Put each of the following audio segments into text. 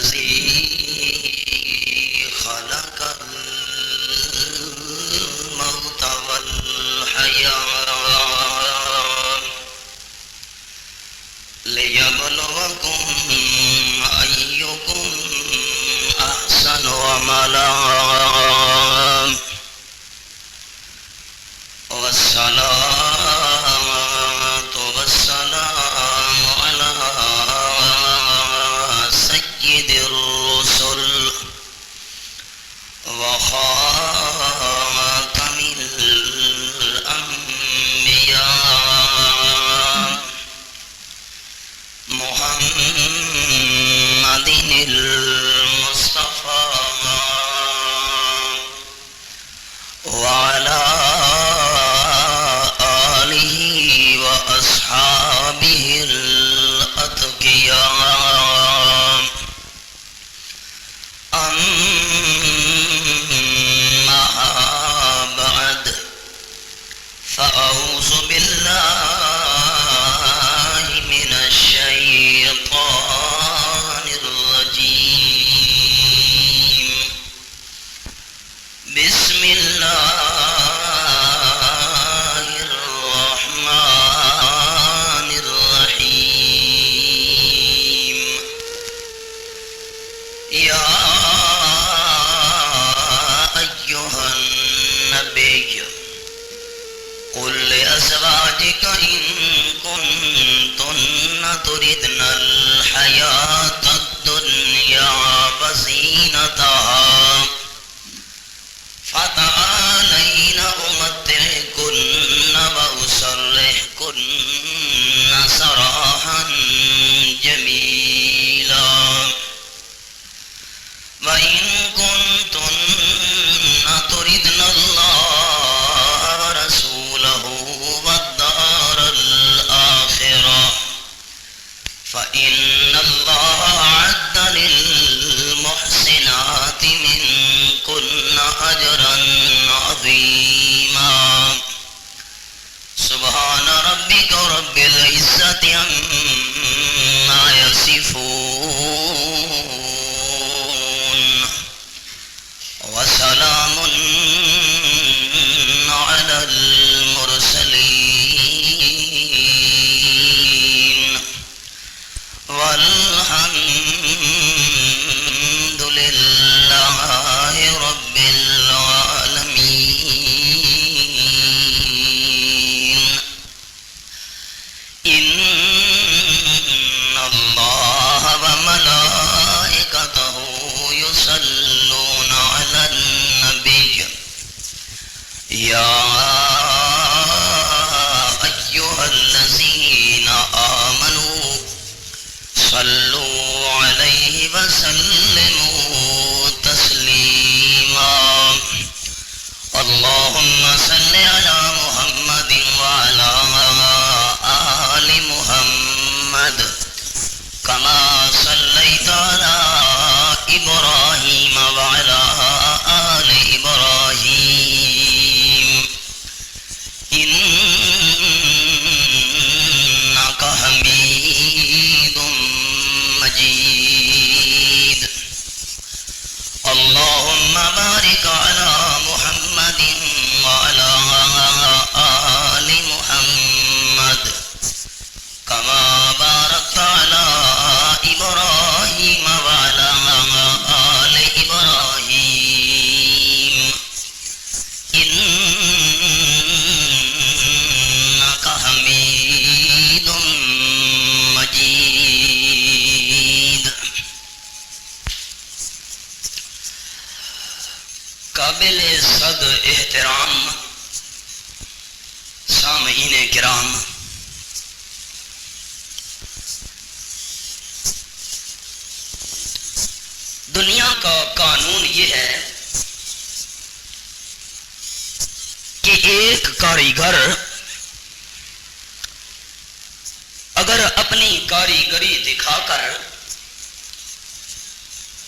الذي خلق الموت والحياة ليبلوكم أيكم أحسن عملا والصلاة والسلام على سيد الرسل وخاتم الأنبياء محمد المصطفى وعلى آله وأصحابه الأتقياء أما بعد فأعوذ بالله من الشيطان الرجيم بسم الله الرحمن الرحيم يا أيها النبي قل لأزواجك إن كنتن تردن الحياة الدنيا وزينتها فتعالين أمتعكن وأسرحكن سراحا جميلا وإن كنتن تردن الله ورسوله والدار الآخرة فإن الله أعد للمحسنات منكن أجرا عظيما سبحان ربك رب العزة عما يصفون وسلام على المرسلين والحمد لله رب العالمين إن الله وملائكته يصلون على النبي يا أيها الذين آمنوا صلوا عليه وسلموا تسليما اللهم صل على محمد وعلى آل محمد كما صليت على إبراهيم وعلى آل إبراهيم إنك حميد مجيد اللهم بارك على محمد وعلى آل محمد كما باركت على إبراهيم وعلى آل إبراهيم إنك حميد مجيد قابل صد احترام سامعین کرام، دنیا کا قانون یہ ہے کہ ایک کاریگر اگر اپنی کاریگری دکھا کر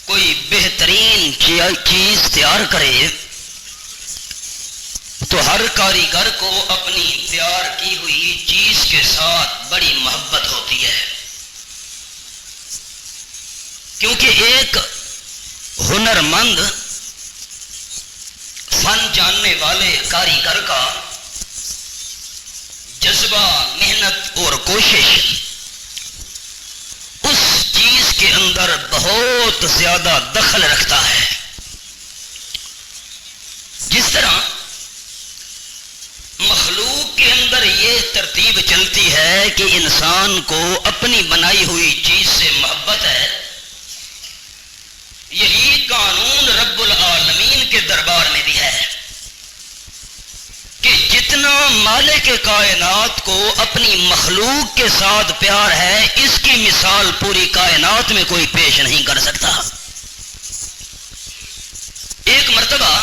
کوئی بہترین چیز تیار کرے تو ہر کاریگر کو اپنی تیار کی ہوئی چیز کے ساتھ بڑی محبت ہوتی ہے کیونکہ ایک ہنرمند فن جاننے والے کاریگر کا جذبہ، محنت اور کوشش اس چیز کے اندر بہت زیادہ دخل رکھتا ہے. جس طرح مخلوق کے اندر یہ ترتیب چلتی ہے کہ انسان کو اپنی بنائی ہوئی چیز سے محبت ہے، یہی قانون رب العالمین کے دربار میں بھی ہے کہ جتنا مالک کائنات کو اپنی مخلوق کے ساتھ پیار ہے، اس کی مثال پوری کائنات میں کوئی پیش نہیں کر سکتا. ایک مرتبہ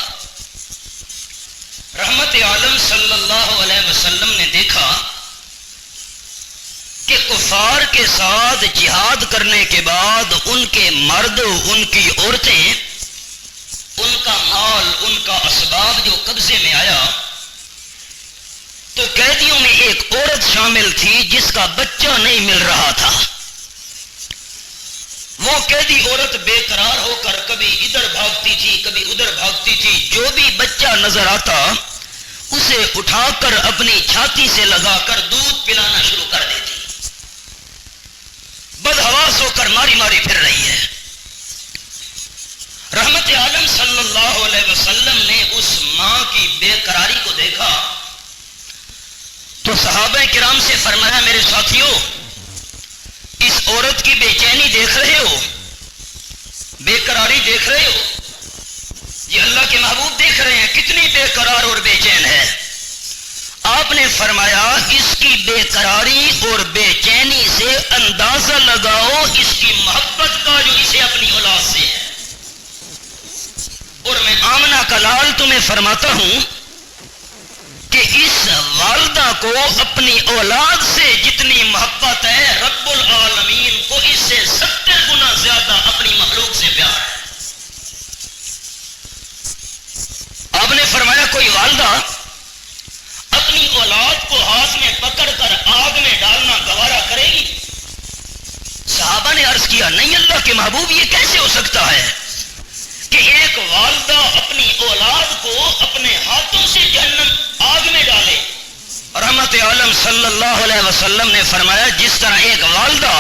رحمت عالم صلی اللہ علیہ وسلم نے دیکھا کہ کفار کے ساتھ جہاد کرنے کے بعد ان کے مرد، ان کی عورتیں، ان کا مال، ان کا اسباب جو قبضے میں آیا، تو قیدیوں میں ایک عورت شامل تھی جس کا بچہ نہیں مل رہا تھا. وہ قیدی عورت بے قرار ہو کر کبھی ادھر بھاگتی تھی، کبھی ادھر بھاگتی تھی. جو بھی بچہ نظر آتا اسے اٹھا کر اپنی چھاتی سے لگا کر دودھ پلانا شروع کر دیتی. بدحواس ہو کر ماری ماری پھر رہی ہے. رحمت عالم صلی اللہ علیہ وسلم نے اس ماں کی بے قراری کو دیکھا تو صحابہ کرام سے فرمایا، میرے ساتھیوں، اس عورت کی بے چینی دیکھ رہے ہو، بے قراری دیکھ رہے ہو؟ یہ اللہ کے محبوب دیکھ رہے ہیں کتنی بے قرار اور بے چین ہے. آپ نے فرمایا، اس کی بے قراری اور بے چینی سے اندازہ لگاؤ اس کی محبت کا جو اسے اپنی اولاد سے ہے. اور میں آمنہ کا لال تمہیں فرماتا ہوں کہ اس والدہ کو اپنی اولاد سے جتنی محبت ہے، رب العالمین کو اس سے 70 گنا زیادہ اپنی مخلوق سے پیار ہے. آپ نے فرمایا، کوئی والدہ اپنی اولاد کو ہاتھ میں پکڑ کر آگ میں ڈالنا گوارا کرے گی؟ صحابہ نے عرض کیا، نہیں اللہ کے محبوب، یہ کیسے ہو سکتا ہے کہ ایک والدہ اپنی اولاد کو اپنے ہاتھوں سے جہنم آگ میں ڈالے؟ رحمت عالم صلی اللہ علیہ وسلم نے فرمایا، جس طرح ایک والدہ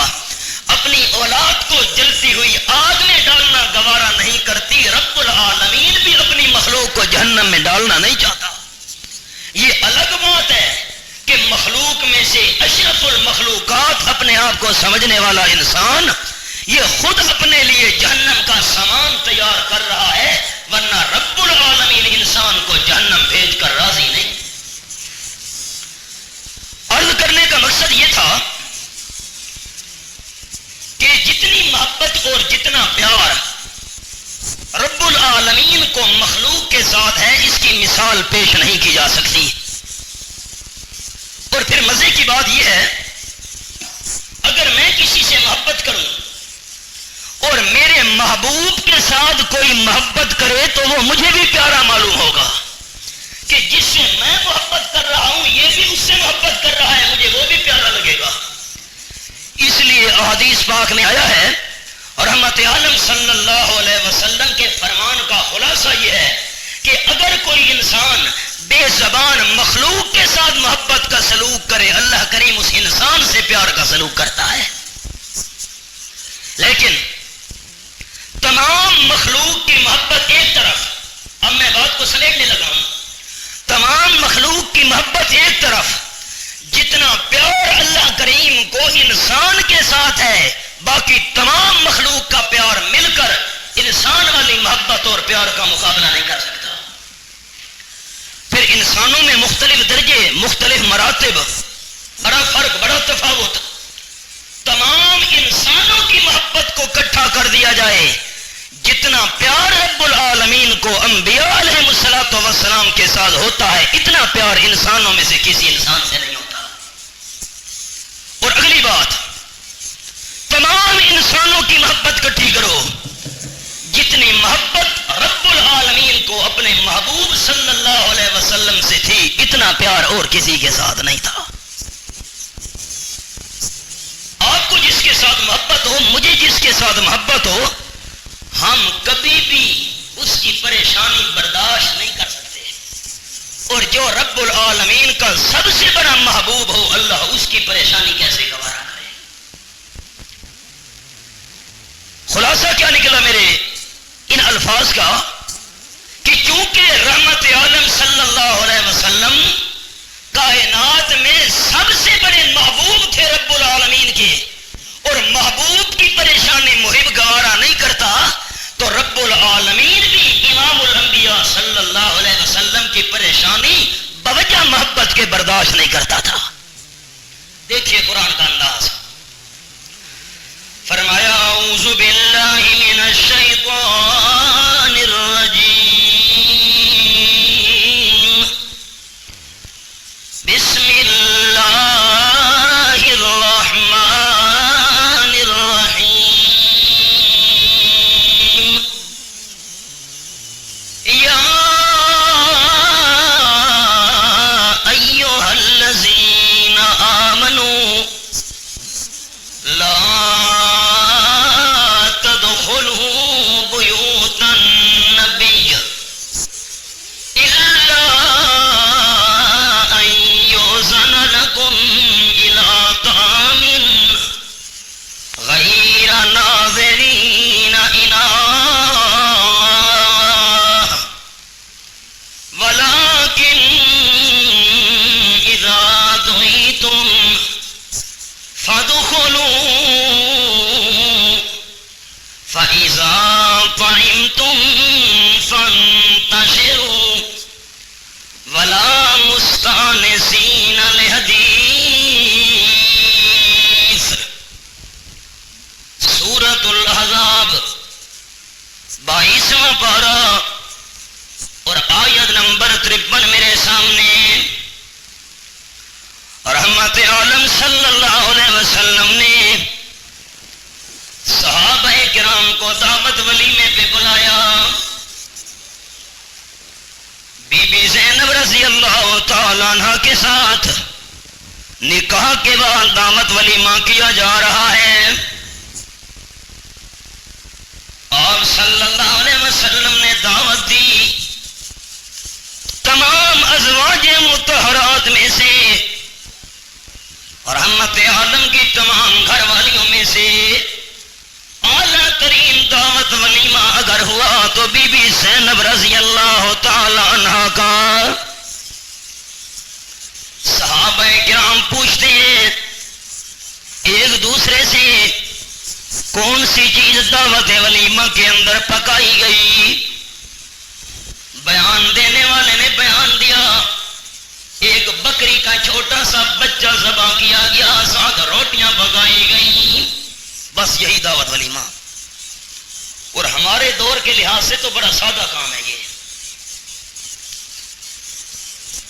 اپنی اولاد کو جلتی ہوئی آگ میں ڈالنا گوارا نہیں کرتی، رب العالمین بھی اپنی مخلوق کو جہنم میں ڈالنا نہیں چاہتا. یہ الگ بات ہے کہ مخلوق میں سے اشرف المخلوقات اپنے آپ کو سمجھنے والا انسان یہ خود اپنے لیے جہنم کا سامان تیار کر رہا ہے، ورنہ رب العالمین انسان کو جہنم بھیج کر راضی نہیں. عرض کرنے کا مقصد یہ تھا کہ جتنی محبت اور جتنا پیار رب العالمین کو مخلوق کے ساتھ ہے، اس کی مثال پیش نہیں کی جا سکتی. اور پھر مزے کی بات یہ ہے، اگر میں کسی سے محبت کروں اور میرے محبوب کے ساتھ کوئی محبت کرے تو وہ مجھے بھی پیارا معلوم ہوگا کہ جس سے میں محبت کر رہا ہوں یہ بھی اس سے محبت کر رہا ہے، مجھے وہ بھی پیارا لگے گا. اس لیے احادیث پاک میں آیا ہے، رحمت عالم صلی اللہ علیہ وسلم کے فرمان کا خلاصہ یہ ہے کہ اگر کوئی انسان بے زبان مخلوق کے ساتھ محبت کا سلوک کرے، اللہ کریم اس انسان سے پیار کا سلوک کرتا ہے. لیکن تمام مخلوق کی محبت ایک طرف، اب میں بات کو سمیٹنے لگا ہوں، تمام مخلوق کی محبت ایک طرف، جتنا پیار اللہ کریم کو انسان کے ساتھ ہے، باقی تمام مخلوق کا پیار مل کر انسان والی محبت اور پیار کا مقابلہ نہیں کر سکتا. پھر انسانوں میں مختلف درجے، مختلف مراتب، بڑا فرق، بڑا تفاوت. تمام انسانوں کی محبت کو اکٹھا کر دیا جائے، جتنا پیار رب العالمین کو انبیاء علیہ الصلوۃ والسلام کے ساتھ ہوتا ہے، اتنا پیار انسانوں میں سے کسی انسان سے نہیں ہوتا. اور اگلی بات، تمام انسانوں کی محبت اکٹھی کرو، جتنی محبت رب العالمین کو اپنے محبوب صلی اللہ علیہ وسلم سے تھی، اتنا پیار اور کسی کے ساتھ نہیں تھا. آپ کو جس کے ساتھ محبت ہو، مجھے جس کے ساتھ محبت ہو ہم کبھی بھی اس کی پریشانی برداشت نہیں کر سکتے، اور جو رب العالمین کا سب سے بڑا محبوب ہو اللہ اس کی پریشانی کیسے گوارا کرے؟ خلاصہ کیا نکلا میرے ان الفاظ کا کہ چونکہ رحمت عالم صلی اللہ علیہ وسلم کائنات میں سب سے بڑے محبوب تھے رب العالمین کے، اور محبوب کی پریشانی محب گوارا نہیں کرتا، تو رب العالمین بھی امام الانبیاء صلی اللہ علیہ وسلم کی پریشانی بوجہ محبت کے برداشت نہیں کرتا تھا۔ دیکھیے قرآن کا انداز، فرمایا اعوذ باللہ من الشیطان الرجیم بسم اللہ الرحمن الرحیم یا ایہا الذین آمنوا لا تدخلوا بیوت النبی الا ان یؤذن لکم الی طعام غیر ناظرین اناہ ولکن اذا دعیتم فادخلوا فإذا طعمتم فانتشروا ولا مستأنسين لحديث۔ سورۃ الاحزاب 22واں پارہ اور آیت نمبر 53 میرے سامنے۔ رحمت عالم صلی اللہ علیہ وسلم نے صحابہ کرام کو دعوت ولیمے پہ بلایا۔ بی بی زینب رضی اللہ تعالیٰ عنہ کے ساتھ نکاح کے بعد دعوت ولیمہ کیا جا رہا ہے۔ آپ صلی اللہ علیہ وسلم نے دعوت دی، تمام ازواج مطہرات میں سے اور رحمت عالم کی تمام گھر والیوں میں سے اعلیٰ ترین دعوت ولیمہ اگر ہوا تو بی بی زینب رضی اللہ تعالی عنہ کا۔ صحابہ کرام پوچھتے ہیں ایک دوسرے سے کون سی چیز دعوت ولیمہ کے اندر پکائی گئی؟ بیان دینے والے نے بیان دیا، ایک بکری کا چھوٹا سا بچہ ذبح کیا گیا، 7 روٹیاں پکائی گئیں، بس یہی دعوت ولیمہ۔ اور ہمارے دور کے لحاظ سے تو بڑا سادہ کام ہے یہ۔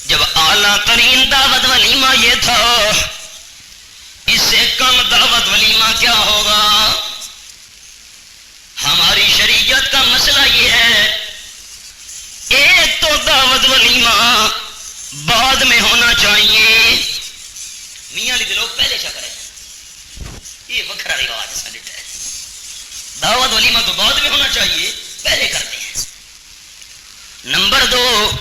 جب اعلیٰ ترین دعوت ولیمہ یہ تھا، اس سے کم دعوت ولیمہ کیا ہوگا؟ ہماری شریعت کا مسئلہ یہ ہے، ایک تو دعوت ولیمہ بعد میں ہونا چاہیے۔ میاں علی لوگ پہلے چا کریں، یہ وکھرا رواج ہے، دعوت ولیمہ تو بعد میں ہونا چاہیے، پہلے کرتے ہیں۔ نمبر 2،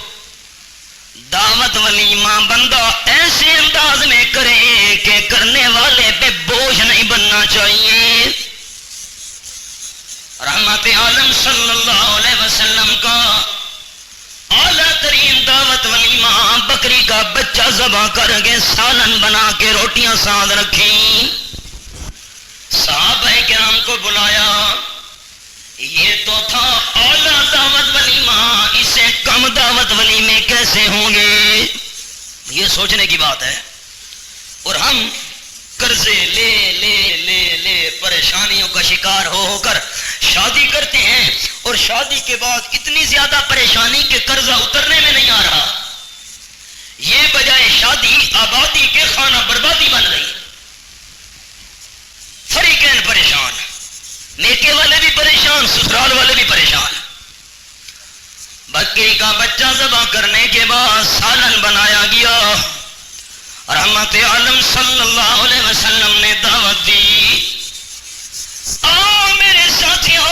دعوت ولیمہ بندہ ایسے انداز میں کرے کہ کرنے والے پہ بوجھ نہیں بننا چاہیے۔ رحمت عالم صلی اللہ علیہ وسلم کا اعلیٰ ترین دعوت ولیمہ بکری کا بچہ ذبح کر کے سالن بنا کے روٹیاں ساتھ رکھیں، صحابہ کرام کو بلایا۔ یہ تو تھا اعلیٰ دعوت ولیمہ، اس سے کم دعوت ولیمے کیسے ہوں گے؟ یہ سوچنے کی بات ہے۔ اور ہم قرضے لے لے لے لے پریشانیوں کا شکار ہو کر شادی کرتے ہیں، اور شادی کے بعد اتنی زیادہ پریشانی کہ قرضہ اترنے میں نہیں آ رہا، یہ بجائے شادی آبادی کے خانہ بربادی بن گئی۔ فریقین پریشان، میکے والے بھی پریشان، سسرال والے بھی پریشان۔ بکری کا بچہ ذبح کرنے کے بعد سالن بنایا گیا، رحمت عالم صلی اللہ علیہ وسلم نے دعوت دی، آؤ میرے ساتھیوں،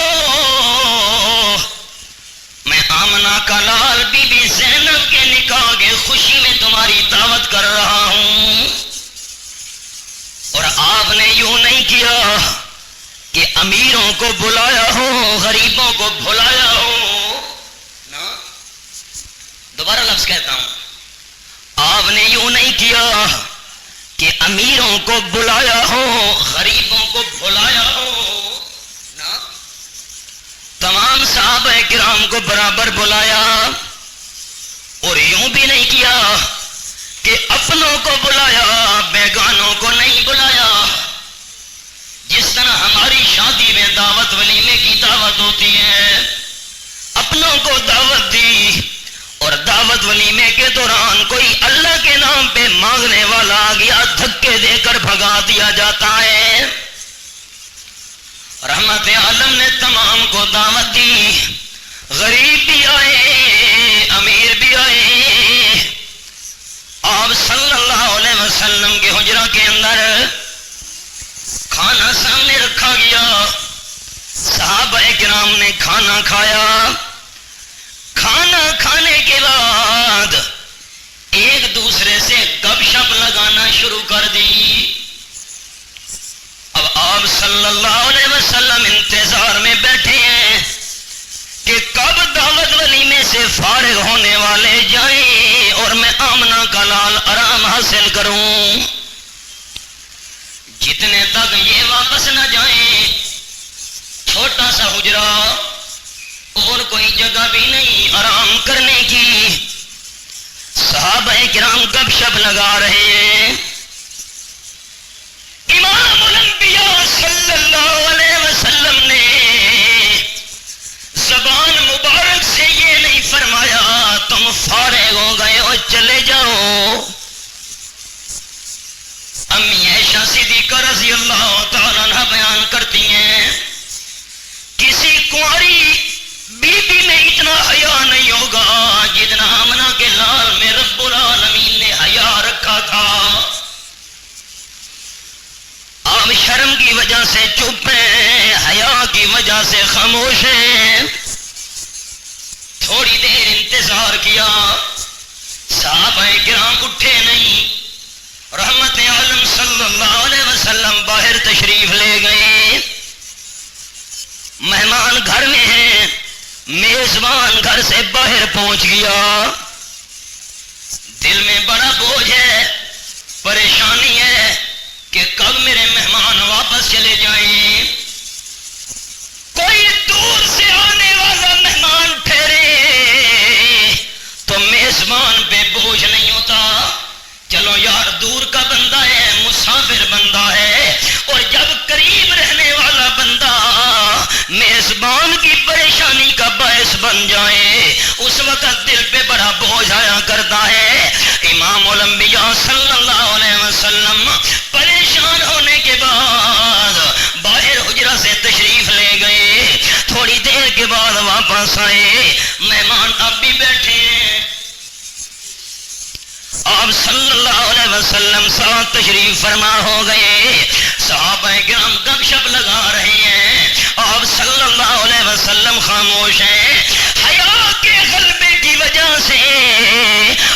میں آمنہ کا لال بی بی زینب کے نکاح کی خوشی میں تمہاری دعوت کر رہا ہوں۔ اور آپ نے یوں نہیں کیا کہ امیروں کو بلایا ہو غریبوں کو بھلایا ہو نا، دوبارہ لفظ کہتا ہوں، آپ نے یوں نہیں کیا کہ امیروں کو بلایا ہو غریبوں کو بھلایا ہو نا، تمام صحابہ کرام کو برابر بلایا، اور یوں بھی نہیں کیا کہ اپنوں کو بلایا بیگانوں کو نہیں بلایا۔ جس طرح ہماری شادی میں دعوت ولیمے کی دعوت ہوتی ہے، اپنوں کو دعوت دی، اور دعوت ولیمے کے دوران کوئی اللہ کے نام پہ مانگنے والا آ گیا، دھکے دے کر بھگا دیا جاتا ہے۔ رحمت عالم نے تمام کو دعوت دی، غریب بھی آئے امیر بھی آئے۔ آپ صلی اللہ علیہ وسلم کے حجرہ کے اندر کھانا سامنے رکھا گیا، صحابہ کرام نے کھانا کھایا، کھانا کھانے کے بعد ایک دوسرے سے گپ شپ لگانا شروع کر دی۔ اب آپ صلی اللہ علیہ وسلم انتظار میں بیٹھے ہیں کہ کب دعوت ولیمے سے فارغ ہونے والے جائیں اور میں آمنہ کا لال آرام حاصل کروں۔ جتنے تک یہ واپس نہ جائیں، چھوٹا سا حجرہ اور کوئی جگہ بھی نہیں آرام کرنے کی، صحابہ کرام گپ شپ لگا رہے ہیں۔ امام الانبیاء صلی اللہ علیہ وسلم نے زبان مبارک سے یہ نہیں فرمایا تم فارغ ہو گئے ہو چلے جاؤ۔ امی عائشہ صدیقہ رضی اللہ تعالیٰ عنہ بیان کرتی ہیں، کسی کنواری بی بی میں اتنا حیا نہیں ہوگا جتنا آمنہ کے لال میں رب العالمین نے حیا رکھا تھا۔ آپ شرم کی وجہ سے چپ ہیں، حیا کی وجہ سے خاموش ہیں۔ تھوڑی دیر انتظار کیا، صحابہ کرام اٹھے نہیں، رحمت عالم صلی اللہ علیہ وسلم باہر تشریف لے گئے۔ مہمان گھر میں ہیں، میزبان گھر سے باہر پہنچ گیا، دل میں بڑا بوجھ ہے، پریشانی ہے کہ کب میرے مہمان واپس چلے جائیں۔ کوئی دور سے آنے والا مہمان ٹھہرے تو میزبان پہ بوجھ نہیں ہوتا، چلو یار دور کا بندہ ہے، مسافر بندہ ہے، اور جب قریب رہنے والا بندہ میزبان کی پریشانی کا باعث بن جائے اس وقت دل پہ بڑا بوجھ آیا کرتا ہے۔ امام الانبیاء صلی اللہ علیہ وسلم پریشان ہونے کے بعد باہر حجرہ سے تشریف لے گئے، تھوڑی دیر کے بعد واپس آئے، مہمان اب بھی بیٹھے ہیں، آپ صلی اللہ علیہ وسلم ساتھ تشریف فرما ہو گئے، صحابہ کرام گپ شپ لگا رہے ہیں، آپ صلی اللہ علیہ وسلم خاموش ہیں۔ حیا کے غلبے کی وجہ سے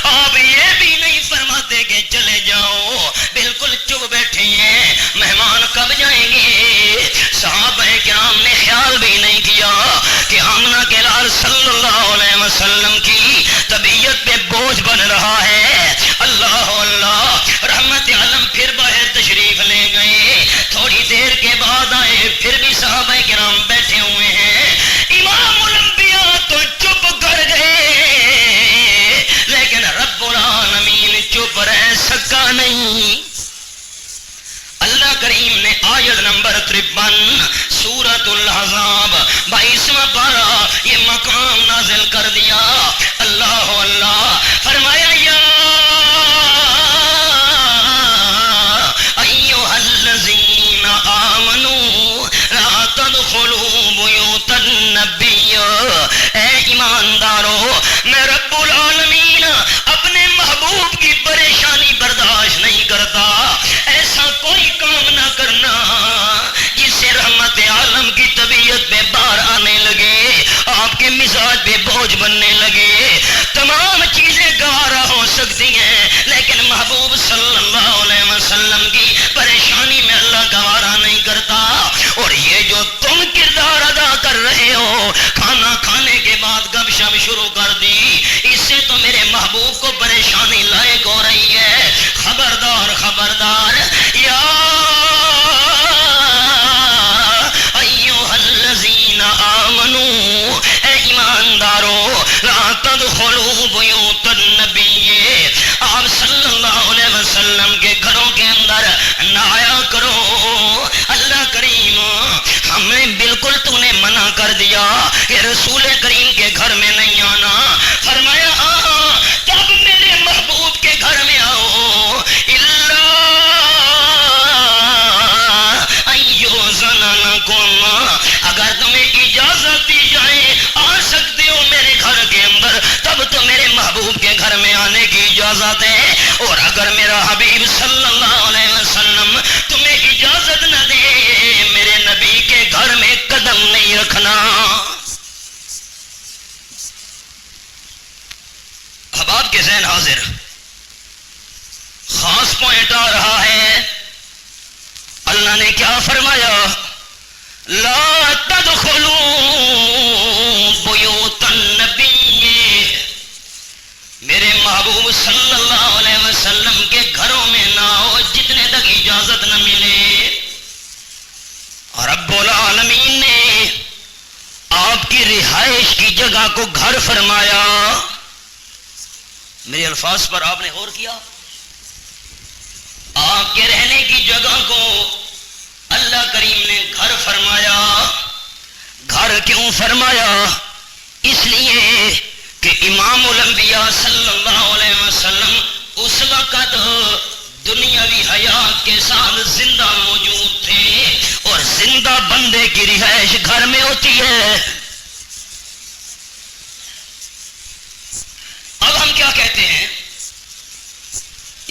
آپ یہ بھی نہیں فرماتے کہ چلے جاؤ، بالکل چپ بیٹھے ہیں، مہمان کب جائیں گے۔ صحابہ کرام نے خیال بھی نہیں کیا کہ آمنہ کے لال صلی اللہ علیہ وسلم کی طبیعت پہ بوجھ بن رہا ہے۔ اللہ اللہ، رحمت عالم پھر باہر تشریف لے گئے، تھوڑی دیر کے بعد آئے، پھر بھی صحابہ کرام بیٹھے ہوئے ہیں۔ امام الانبیاء تو چپ کر گئے، لیکن رب العالمین چپ رہ سکا نہیں۔ اللہ کریم نے آیت نمبر 53 سورۃ الاحزاب 22واں پارہ یہ مقام نازل کر دیا۔ اللہ اللہ فرمایا، یا ایھا الذین آمنوا لا تدخلوا بیوت النبی، اے ایماندارو میں رب العالمین اپنے محبوب کی پریشانی برداشت نہیں کرتا، ایسا کوئی کام نہ کرنا جس سے رحمت رحمت عالم کی طبیعت پہ بار آنے لگے، آپ کے مزاج پہ بوجھ بننے لگے. تمام چیزیں گوارا ہو سکتی ہیں لیکن محبوب صلی اللہ علیہ وسلم کی پریشانی میں اللہ گوارا نہیں کرتا. اور یہ جو تم کردار ادا کر رہے ہو، کھانا کھانے کے بعد گپ شپ شروع کر دی، اس سے تو میرے محبوب کو پریشانی لائق ہو رہی ہے. خبردار خبردار، یا ایھا الذین آمنو، اے ایماندارو، لا تدخلوا بیوت النبی، آپ صلی اللہ علیہ وسلم کے گھروں کے اندر نہ آیا کرو. اللہ کریم ہمیں بالکل تو نے منع کر دیا کہ رسول کریم کے گھر میں نہیں آنا. فرمایا ہاں تب میرے محبوب کے گھر میں آؤ، الا ایوزنکم، اگر تمہیں اجازت دی جائے آ سکتے ہو میرے گھر کے اندر، تب تو میرے محبوب کے گھر میں آنے کی اجازت ہے. اور اگر میرا حبیب صلی اللہ علیہ وسلم تمہیں اجازت نہ دے، میرے نبی کے گھر میں قدم نہیں رکھنا. اب آپ کے ذہن حاضر خاص پوائنٹ آ رہا ہے. اللہ نے کیا فرمایا؟ لا تدخلوا بیوت النبی، میرے محبوب صلی اللہ علیہ وسلم کے گھروں میں نہ آؤ جتنے تک اجازت نہ ملے. رب العالمین نے آپ کی رہائش کی جگہ کو گھر فرمایا. میرے الفاظ پر آپ نے غور کیا؟ آپ کے رہنے کی جگہ کو اللہ کریم نے گھر فرمایا. گھر کیوں فرمایا؟ اس لیے کہ امام الانبیاء صلی اللہ علیہ وسلم اس وقت دنیاوی حیات کے ساتھ زندہ موجود تھے، اور زندہ بندے کی رہائش گھر میں ہوتی ہے. اب ہم کیا کہتے ہیں؟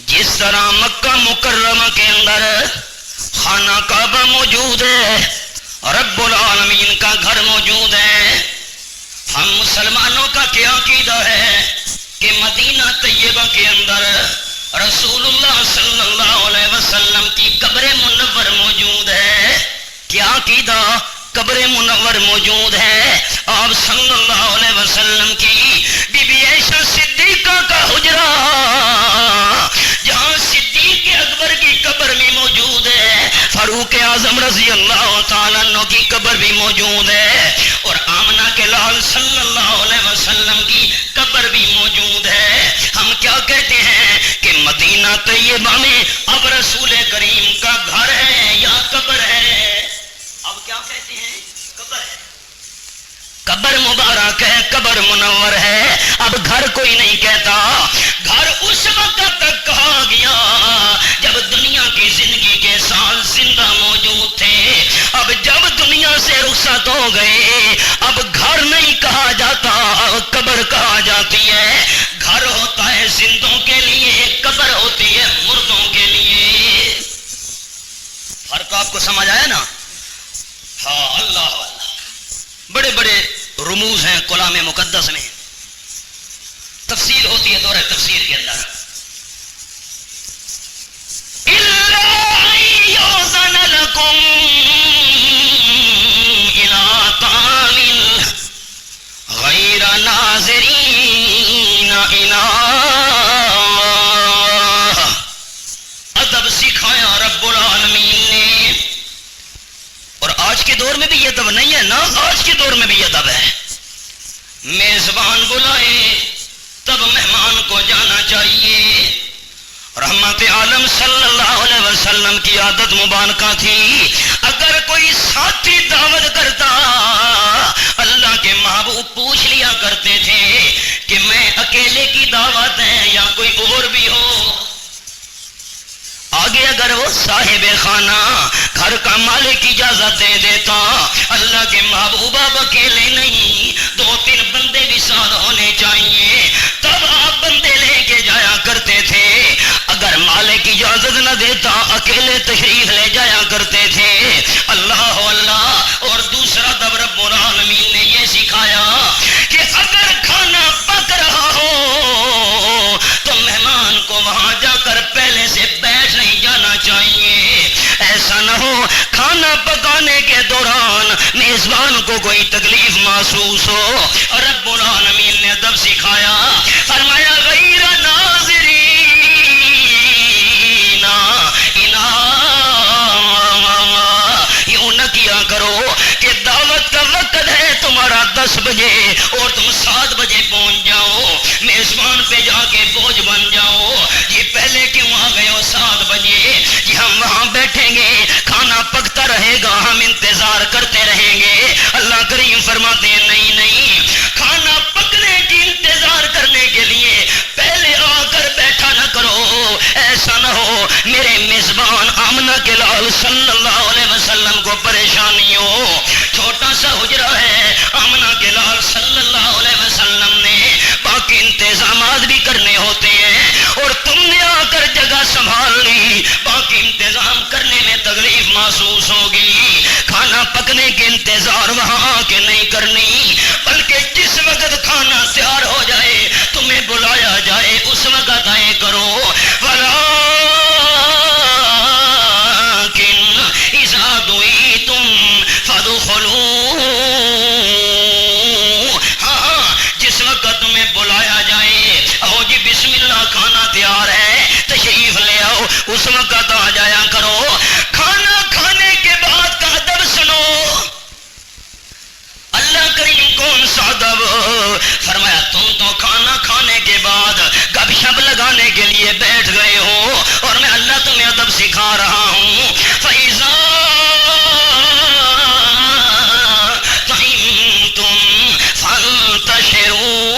جس طرح مکہ مکرمہ کے اندر خانہ کعبہ موجود ہے، رب العالمین کا گھر موجود ہے، ہم مسلمانوں کا کیا عقیدہ ہے کہ مدینہ طیبہ کے اندر رسول اللہ صلی اللہ علیہ وسلم کی قبر منور موجود ہے. کیا عقیدہ؟ قبر منور موجود ہے. آپ صلی اللہ علیہ وسلم کی بی بی عائشہ صدیقہ کا حجرہ، جہاں صدیق اکبر کی قبر بھی موجود ہے، فاروق اعظم رضی اللہ تعالیٰ عنہ کی قبر بھی موجود ہے، اور آمنہ کے لال صلی اللہ علیہ وسلم کی قبر بھی موجود ہے. ہم کیا کہتے ہیں کہ مدینہ طیبہ میں اب رسول کریم کا گھر ہے یا قبر ہے؟ اب کیا کہتے ہیں؟ قبر ہے. قبر مبارک ہے، قبر منور ہے. اب گھر کوئی نہیں کہتا. گھر اس وقت تک کہا گیا جب دنیا کی زندگی کے سال زندہ موجود تھے. اب جب دنیا سے رخصت ہو گئے، اب گھر نہیں کہا جاتا، قبر کہا جاتی ہے. گھر ہوتا ہے زندوں کے لیے، قبر ہوتی ہے مردوں کے لیے. فرق آپ کو سمجھ آیا نا؟ ہاں. اللہ بڑے بڑے رموز ہیں کلام مقدس میں، تفسیر ہوتی ہے دور تفسیر کے اندر. غیر ناظرین ادب سکھایا رب العالمین نے. اور آج کے دور میں بھی یہ ادب نہیں ہے نا، آج کے دور میں بھی یہ ادب ہے. میزبان بلائے تب مہمان کو جانا چاہیے. رحمت عالم صلی اللہ علیہ وسلم کی عادت مبارکہ تھی، اگر کوئی ساتھی دعوت کرتا، اللہ کے محبوب پوچھ لیا کرتے تھے کہ میں اکیلے کی دعوت ہے یا کوئی اور بھی ہو. آگے اگر وہ صاحب خانہ گھر کا مالک اجازت دے دیتا، اللہ کے محبوب اب اکیلے نہیں، 2-3 بندے بھی ساتھ ہونے چاہیے، تب آپ بندے لے کے جایا کرتے تھے. اگر مالک اجازت اجازت نہ دیتا اکیلے تشریف لے جایا کرتے تھے۔ اللہ اللہ۔ اور دوسرا دب رب العالمین نے یہ سکھایا کہ اگر کھانا پک رہا ہو تو مہمان کو وہاں جا کر پہلے سے بیٹھ نہیں جانا چاہیے۔ ایسا نہ ہو کھانا پکانے کے دوران میزبان کو کوئی تکلیف محسوس ہو۔ اور رب العالمین نے ادب سکھایا، فرمایا غیر ناظرین یوں نہ کیا کرو کہ دعوت کا وقت ہے تمہارا 10 بجے اور تم 7 بجے پہنچ جاؤ، میزبان پہ جا کے بوجھ بن جاؤ۔ جی پہلے کیوں آ گئے ہو 7 بجے؟ جی ہم وہاں بیٹھیں گے، کھانا پکتا رہے گا، ہم انتظار کرتے رہیں گے۔ اللہ کریم فرماتے ہیں نہیں نہیں، کھانا پکنے کی انتظار کرنے کے لیے پہلے آ کر بیٹھا نہ کرو۔ ایسا نہ ہو میرے میزبان آمنہ کے لال صلی اللہ علیہ وسلم کو پریشانی ہو۔ چھوٹا سا حجرہ ہے آمنہ کے لال صلی اللہ علیہ وسلم نے، باقی انتظامات بھی کرنے ہوتے ہیں اور تم نے آ کر جگہ سنبھال لی، باقی انتظام کرنے میں تکلیف محسوس ہوگی۔ کھانا پکنے کے انتظار وہاں آ کے نہیں کرنی، بلکہ جس وقت کھانا تیار ہو جائے تمہیں بلایا جائے اس وقت آئے کرو۔ جس وقت تمہیں بلایا جائے، آؤ جی بسم اللہ کھانا تیار ہے تشریف لے آؤ، اس وقت آ جایا کرو۔ کھانا کھانے کے بعد کا ادب سنو، اللہ کریم کون سا ادب؟ فرمایا تم تو کھانا کھانے کے بعد گپ شپ لگانے کے لیے بیٹھ گئے ہو اور میں اللہ تمہیں ادب سکھا رہا ہوں۔ فَإِذَا طَعِمْتُمْ فَانْتَشِرُوا،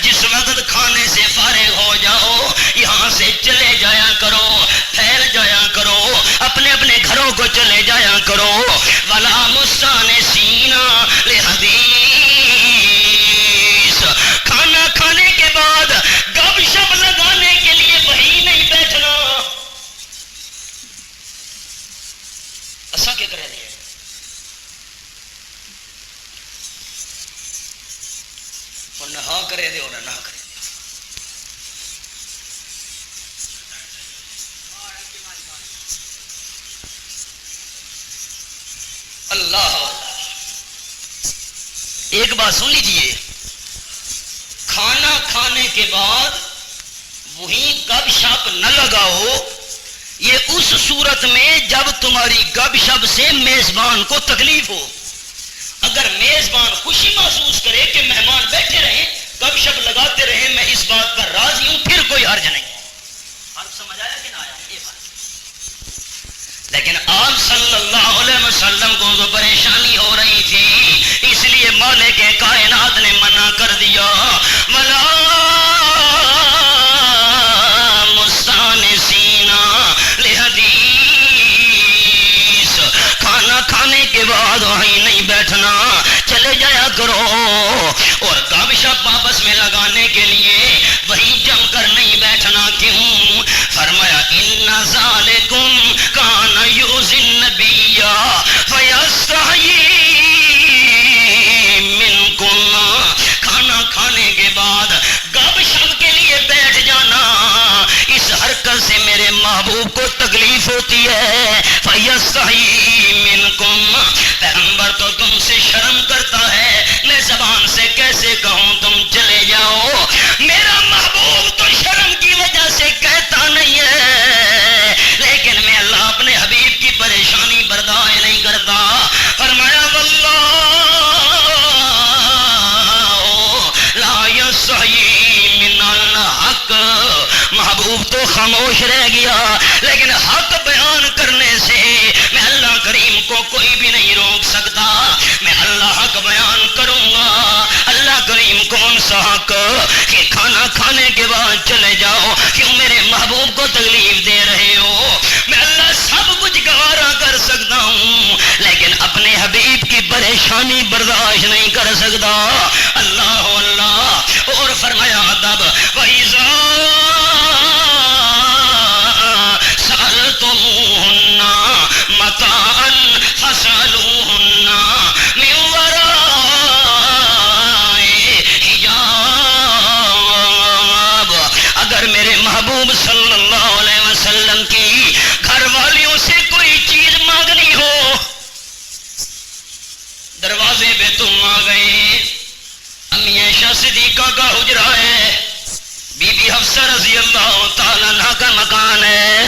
جس وقت کھانے سے فارغ ہو جاؤ یہاں سے چلے جایا کرو، پھیل جایا کرو، اپنے اپنے گھروں کو چلے جایا کرو۔ وَلَا مُسْتَأْنِسِينَ لِحَدِيثٍ، کھانا کھانے کے بعد گپ شپ لگانے کے لیے وہیں نہیں بیٹھنا۔ ایسا کیا کرے دیا اور نہ ہاں کرے دے اور نہ کرے دے۔ اللہ ایک بات سن لیجئے، کھانا کھانے کے بعد وہیں گپ شپ نہ لگاؤ، یہ اس صورت میں جب تمہاری گپ شپ سے میزبان کو تکلیف ہو۔ اگر میزبان خوشی محسوس کرے کہ مہمان بیٹھے رہیں گپ شپ لگاتے رہیں، میں اس بات پر راضی ہوں، پھر کوئی حرج نہیں۔ حرج سمجھ آیا کہ نہ آیا؟ یہ بات لیکن آپ صلی اللہ علیہ وسلم کو تو پریشانی ہو رہی تھی، اس لیے مالک کائنات نے منع کر دیا، وَلَا مُسْتَأْنِسِينَ لِحَدِيثٍ، کھانا کھانے کے بعد وہیں نہیں بیٹھنا، چلے جایا کرو۔ اور گپ شپ آپس میں لگانے کے لیے وہیں جم کر نہیں بیٹھنا۔ کیوں؟ فرمایا اِنَّ ذَلِكُمْ كَانَ يُؤْذِي النَّبِيَّ فَيَسْتَحْيِي مِنْكُمْ، کھانا کھانے کے بعد گپ شپ کے لیے بیٹھ جانا، اس حرکت سے میرے محبوب کو تکلیف ہوتی ہے۔ فَيَسْتَحْيِي مِنْكُمْ، پیغمبر تو تم سے شرم کرتا ہے، میں زبان سے کیسے کہوں تم چلے جاؤ؟ میرا محبوب تو شرم کی وجہ سے کہتا نہیں ہے، لیکن میں اللہ اپنے حبیب کی پریشانی برداشت نہیں کرتا۔ فرمایا واللہ لا یستحیی من الحق، محبوب تو خاموش رہ گیا، لیکن حق بیان کرنے سے میں اللہ کریم کو کوئی بھی نہیں روک سکتا، میں اللہ حق بیان کروں گا۔ اللہ کریم کون سا حق کہ کھانا کھانے کے بعد چلے جاؤ؟ کیوں میرے محبوب کو تکلیف دے رہے ہو؟ میں اللہ سب کچھ گوارا کر سکتا ہوں، لیکن اپنے حبیب کی پریشانی برداشت نہیں کر سکتا۔ اللہ اللہ۔ اور فرمایا ادب وَإِذَا کا حجرہ ہے، بی بی حفصہ رضی اللہ تعالیٰ عنہ کا مکان ہے،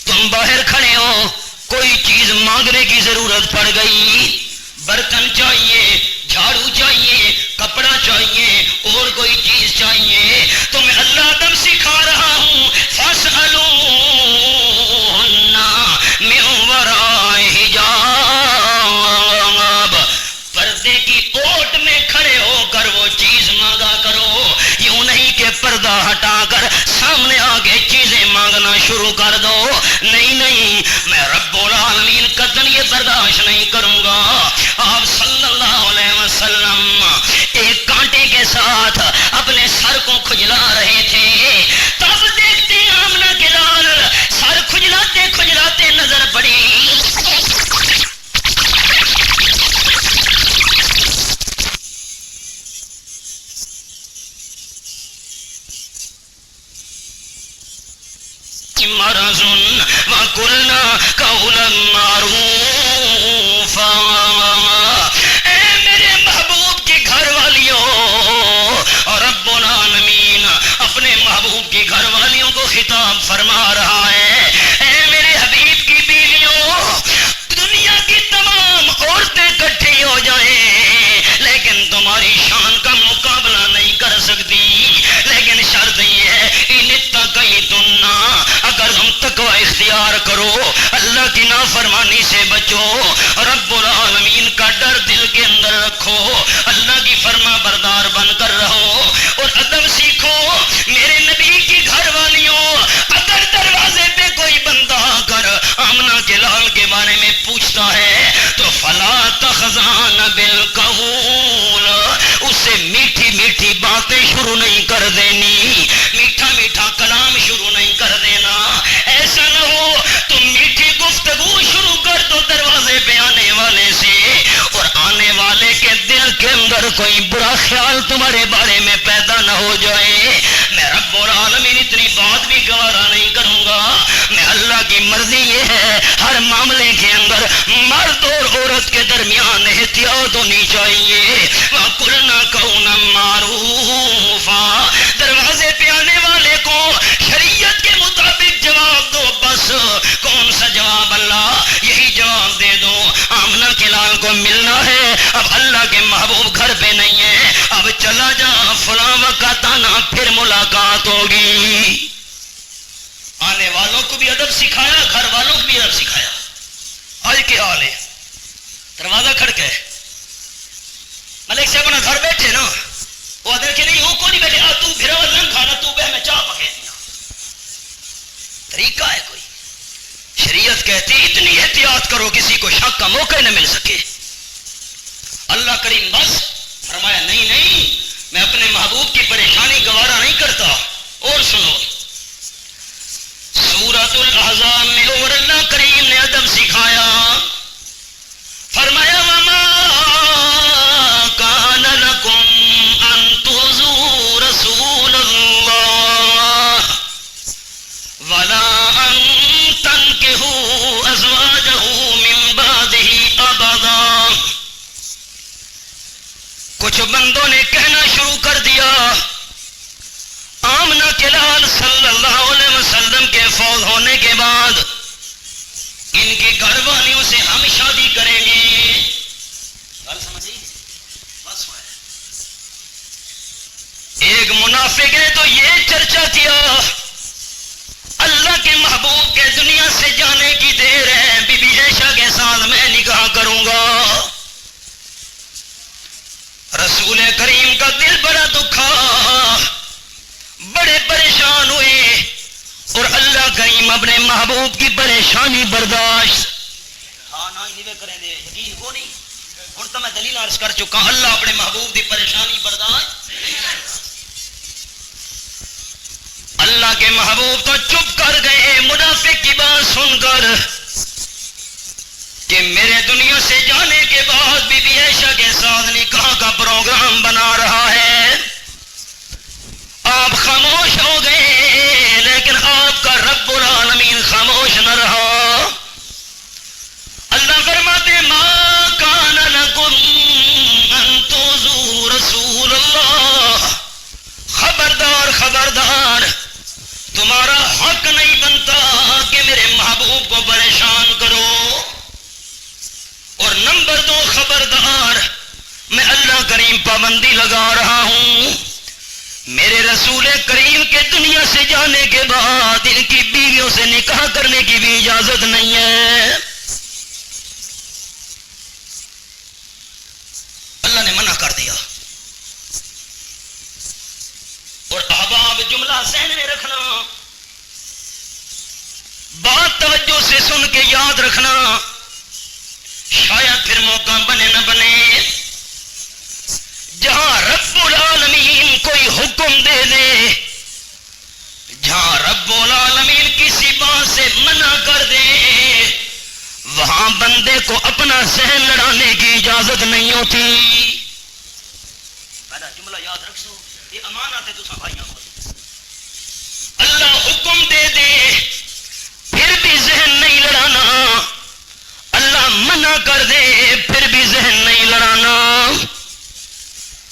تم باہر کھڑے ہو، کوئی چیز مانگنے کی ضرورت پڑ گئی، برتن چاہیے، جھاڑو چاہیے، کپڑا چاہیے، اور کوئی چیز چاہیے، تو میں اللہ دم سکھا رہا ہوں فَاسْأَلُوهُنَّ مِن وَرَاءِ حِجَابٍ، پردے کی اوٹ میں کھڑے ہو کر وہ چیز مانگا کرو، یوں نہیں کہ پردہ ہٹا کر سامنے آگے چیزیں مانگنا شروع کر دو، نہیں نہیں، میں رب العالمین قطعاً یہ برداشت نہیں کروں گا۔ آپ صلی اللہ علیہ وسلم ایک کانٹے کے ساتھ اپنے سر کو کھجلا رہے تھے، تب دیکھتے آمنہ کے لال سر کھجلاتے کھجلاتے نظر پڑی، مرض وقلنا قولا معروفا، اے میرے محبوب کی گھر والیوں، اور رب العالمین اپنے محبوب کی گھر والیوں کو خطاب فرما رہا ہے، اے میرے حبیب کی بیویوں، دنیا کی تمام عورتیں اکٹھی ہو جائیں لیکن تمہاری شان کا مقابلہ نہیں کر سکتی، لیکن شرط یہ ہے ان اتقیتن، اگر تم تقوی اختیار کرو، اللہ کی نافرمانی سے بچو، رب العالمین کا ڈر دل کے اندر رکھو، اللہ کی فرما بردار بن کر رہو اور ادب سیکھو۔ میرے نبی کی گھر والیوں، اگر دروازے پہ کوئی بندہ آ کر آمنہ کے لال کے بارے میں پوچھتا ہے تو فلا تخضعن بالقول، اس سے میٹھی میٹھی باتیں شروع نہیں کر دینی، میٹھا میٹھا کلام شروع نہیں کر دینا، ایسا نہ ہو تم میٹھی گفتگو شروع کر دو دروازے پہ آنے والے سے اور آنے والے کے دل کے اندر کوئی برا خیال تمہارے بارے میں پیدا نہ ہو جائے۔ میں رب العالمین اتنی بات بھی گوارا نہیں کروں گا، میں اللہ کی مرضی یہ ہے ہر معاملے کے اندر مرد اور عورت کے درمیان احتیاط ہونی چاہیے۔ وَقُلْنَا قَوْلًا مَّعْرُوفًا، دروازے پہ آنے والے کو شریعت کے مطابق جواب دو، بس کون سا جواب؟ اللہ یہی جواب دے دو، آمنہ کے لال کو ملنا ہے، اب اللہ کے محبوب گھر پہ نہیں ہے، اب چلا جا فلاں وقت آنا، پھر ملاقات ہوگی۔ آنے والوں کو بھی ادب سکھایا، گھر والوں کو بھی ادب سکھایا۔ آج کے حال ہے، دروازہ کھڑکا ہے، ملک صاحب اپنا گھر بیٹھے نا، وہ ادھر کے نہیں، وہ کو نہیں بیٹھے، تو بھیرا لنگ کھانا، تو بہ میں چاہ پکے دیا، طریقہ ہے کوئی؟ شریعت کہتی اتنی احتیاط کرو کسی کو شک کا موقع نہ مل سکے۔ اللہ کریم بس فرمایا نہیں نہیں، میں اپنے محبوب کی پریشانی گوارا نہیں کرتا۔ اور سنو، سورۃ الاحزاب میں اور اللہ کریم نے ادب سکھایا، فرمایا وما کان لکم ان تؤذوا رسول اللہ ولا ان تنکحوا ازواجہ من بعدہ ابدا۔ کچھ بندوں نے کہنا شروع کر دیا آمنہ کے لال صلی اللہ علیہ وسلم کے فوت ہونے کے بعد ان کی گھر والیوں سے ہم شادی کریں گے۔ بات سمجھی؟ ایک منافق نے تو یہ چرچا کیا اللہ کے محبوب کے دنیا سے جانے کی دیر ہے، بی بی عائشہ کے ساتھ میں نکاح کروں گا۔ رسول کریم کا دل بڑا دکھا، بڑے پریشان ہوئے، اور اللہ کریم اپنے محبوب کی پریشانی برداشت کریں دے، یقین کو نہیں، ہوں تو میں دلیل عرض کر چکا، اللہ اپنے محبوب کی پریشانی برداشت۔ اللہ کے محبوب تو چپ کر گئے منافق کی بات سن کر کہ میرے دنیا سے جانے کے بعد بی بی عائشہ کے ساتھ نکاح کا پروگرام بنا رہا ہے۔ آپ خاموش ہو گئے، لیکن آپ کا رب العالمین خاموش نہ رہا۔ اللہ فرماتے ما کان لکم ان تؤذوا رسول اللہ خبردار تمہارا حق نہیں بنتا کہ میرے محبوب کو پریشان کرو، اور نمبر 2 خبردار میں اللہ کریم پابندی لگا رہا ہوں، میرے رسول کریم کے دنیا سے جانے کے بعد ان کی بیویوں سے نکاح کرنے کی بھی اجازت نہیں ہے۔ اللہ نے منع کر دیا۔ اور احباب جملہ ذہن میں رکھنا، بات توجہ سے سن کے یاد رکھنا، شاید پھر موقع بنے نہ بنے، جہاں رب العالمین کوئی حکم دے دے، جہاں رب العالمین کسی بات سے منع کر دے، وہاں بندے کو اپنا ذہن لڑانے کی اجازت نہیں ہوتی۔ پہلا جملہ یاد رکھو، یہ امانت ہے تساں بھائیاں کو۔ اللہ حکم دے دے پھر بھی ذہن نہیں لڑانا، اللہ منع کر دے پھر بھی ذہن نہیں لڑانا۔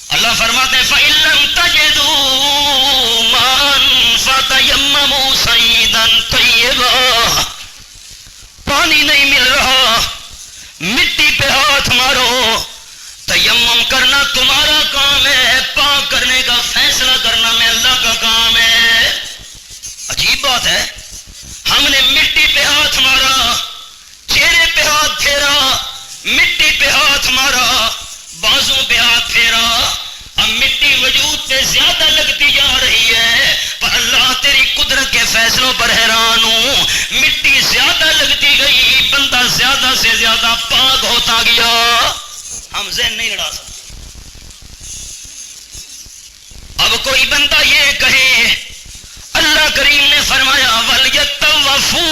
اللہ فرماتے ہیں فَإِن لَّمْ تَجِدُوا مَاءً فَتَيَمَّمُوا صَعِيدًا طَيِّبًا، پانی نہیں مل رہا، مٹی پہ ہاتھ مارو، تیمم کرنا تمہارا کام ہے، پاک کرنے کا فیصلہ کرنا میں اللہ کا کام ہے۔ عجیب بات ہے، ہم نے مٹی پہ ہاتھ مارا، چہرے پہ ہاتھ پھیرا، مٹی پہ ہاتھ مارا، بازوں پہ ہاتھ پھیرا، اب مٹی وجود پہ زیادہ لگتی جا رہی ہے، پر اللہ تیری قدرت کے فیصلوں پر حیران ہوں، مٹی زیادہ لگتی گئی، بندہ زیادہ سے زیادہ پاک ہوتا گیا۔ ہم ذہن نہیں لڑا سکتے۔ اب کوئی بندہ یہ کہے، اللہ کریم نے فرمایا وَلْيَطَّوَّفُوا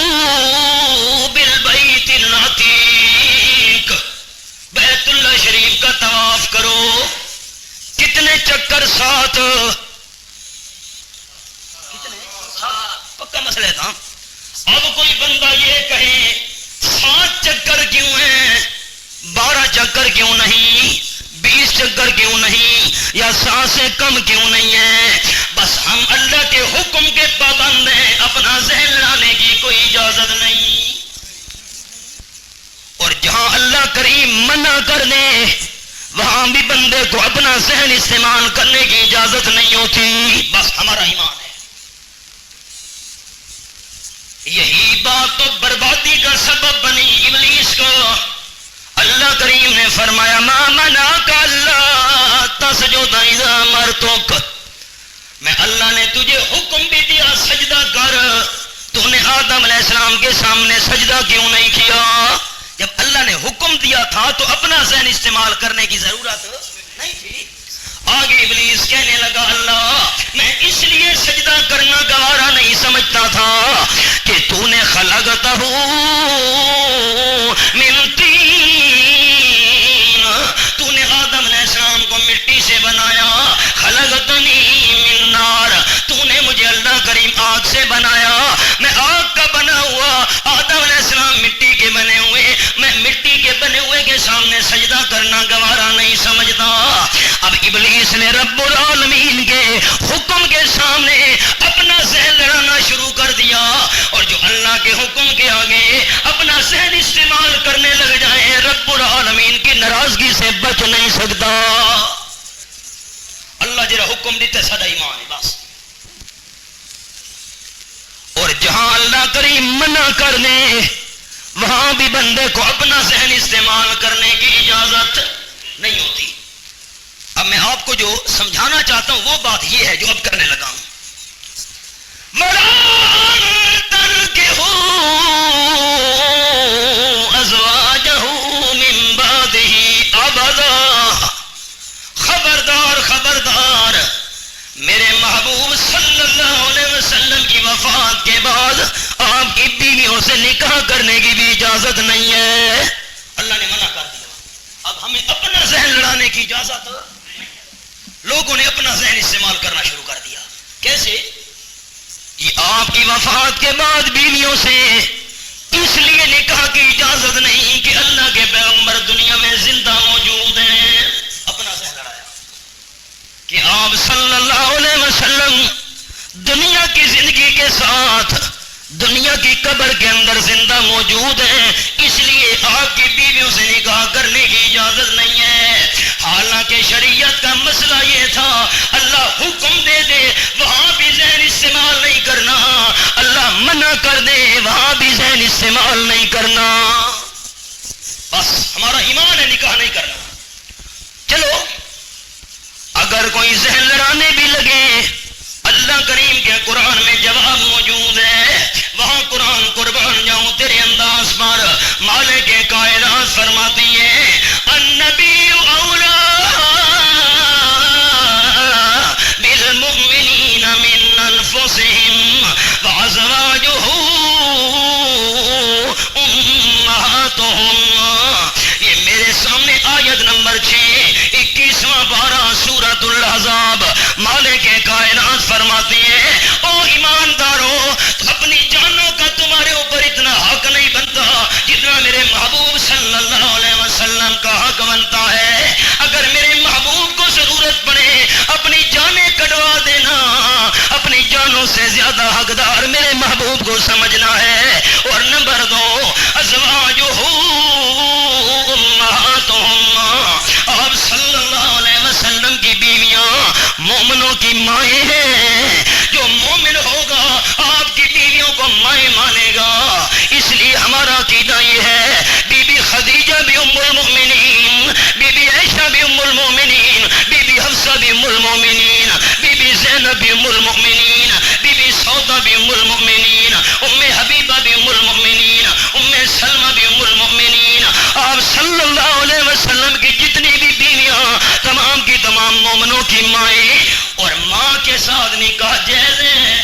بِالْبَيْتِ الْعَتِيقِ، بیت اللہ شریف کا طواف کرو، کتنے چکر؟ 7 پکا مسئلہ تھا۔ اب کوئی بندہ یہ کہے 7 چکر کیوں ہیں، 12 چکر کیوں نہیں، 20 چکر کیوں نہیں، یا 7 سے کم کیوں نہیں ہے، بس ہم اللہ کے حکم کے پابند ہیں، اپنا ذہن لانے کی کوئی اجازت نہیں۔ اور جہاں اللہ کریم منع کر دے وہاں بھی بندے کو اپنا ذہن استعمال کرنے کی اجازت نہیں ہوتی، بس ہمارا ایمان ہے۔ یہی بات تو بربادی کا سبب بنی ابلیس کو۔ اللہ کریم نے فرمایا ما منعک اللہ تسجد اذا امرتک، میں اللہ نے تجھے حکم بھی دیا سجدہ کر، تو نے آدم علیہ السلام کے سامنے سجدہ کیوں نہیں کیا؟ جب اللہ نے حکم دیا تھا تو اپنا ذہن استعمال کرنے کی ضرورت نہیں تھی۔ آگے ابلیس کہنے لگا اللہ میں اس لیے سجدہ کرنا گوارا نہیں سمجھتا تھا کہ تو نے خلقتہ من طین، تو نے آدم علیہ السلام کو مٹی سے بنایا، خلقتنی من نار، تو نے مجھے اللہ کریم آگ سے بنایا، میں آگ کا بنا ہوا، آدم علیہ السلام مٹی کے بنے ہوئے، میں مٹی کے بنے ہوئے کے سامنے سجدہ کرنا گوارا نہیں سمجھتا۔ اب ابلیس نے رب العالمین کے حکم کے سامنے اپنا ذہن لڑانا شروع کر دیا، اور جو اللہ کے حکم کے آگے اپنا ذہن استعمال کرنے لگ جائے رب العالمین کی ناراضگی سے بچ نہیں سکتا۔ اللہ جرا حکم دیتے سدا ایمان ہے بس، اور جہاں اللہ کریم منع کر دے وہاں بھی بندے کو اپنا ذہن استعمال کرنے کی اجازت نہیں ہوتی۔ اب میں آپ کو جو سمجھانا چاہتا ہوں وہ بات یہ ہے جو اب کرنے لگا ہوں۔ خبردار خبردار، میرے محبوب صلی اللہ علیہ وسلم کی وفات کے بعد آپ کی بیویوں سے نکاح کرنے کی بھی اجازت نہیں ہے۔ اللہ نے منع کر دیا، اب ہمیں اپنا ذہن لڑانے کی اجازت۔ لوگوں نے اپنا ذہن استعمال کرنا شروع کر دیا۔ کیسے؟ یہ آپ کی وفات کے بعد بیویوں سے اس لیے نکاح کی اجازت نہیں کہ اللہ کے پیغمبر دنیا میں زندہ موجود ہیں۔ اپنا ذہن لڑایا کہ آپ صلی اللہ علیہ وسلم کے ساتھ دنیا کی قبر کے اندر زندہ موجود ہیں، اس لیے آپ کی بیویوں سے نکاح کرنے کی اجازت نہیں ہے۔ حالانکہ شریعت کا مسئلہ یہ تھا، اللہ حکم دے دے وہاں بھی ذہن استعمال نہیں کرنا، اللہ منع کر دے وہاں بھی ذہن استعمال نہیں کرنا۔ بس ہمارا ایمان ہے نکاح نہیں کرنا۔ چلو اگر کوئی ذہن لڑانے بھی لگے، اللہ کریم کے قرآن میں جواب موجود ہے، وہاں قرآن قربان جاؤں تیرے انداز پر مالک کائنات فرماتی ہے النبی اولا بالمؤمنین من انفسهم وازواجہ امہاتہم۔ یہ میرے سامنے آیت نمبر 6 21واں پارہ سورۃ الاحزاب مالک کائنات فرماتی ہے او ایماندارو، اپنی جانوں کا تمہارے اوپر اتنا حق نہیں بنتا جتنا میرے محبوب صلی اللہ علیہ وسلم کا حق بنتا ہے۔ اگر میرے محبوب کو ضرورت پڑے اپنی جانیں کٹوا دینا، اپنی جانوں سے زیادہ حقدار میرے محبوب کو سمجھنا ہے۔ اور نمبر 2 ازواجہ امہاتہم، آپ صلی اللہ علیہ وسلم کی بیویاں مومنوں کی مائیں ہیں، جو مومن ہوگا آپ کی بیویوں کو مائیں مانے گا۔ اس لیے ہمارا عقیدہ یہ ہے بی بی خدیجہ بھی ام المؤمنین، بی بی عائشہ بھی ام المؤمنین، بی بی حفصہ بھی ام المؤمنین، بی بی زینب بھی ام المؤمنین، بی بی سودا بھی ام المؤمنین، ام حبیبہ بھی ام المؤمنین، ام سلمہ بھی ام المؤمنین۔ آپ صلی اللہ علیہ وسلم کی جتنی بھی بیویاں تمام کی تمام مومنوں کی مائیں، اور ماں کے ساتھ نکاح جائز ہے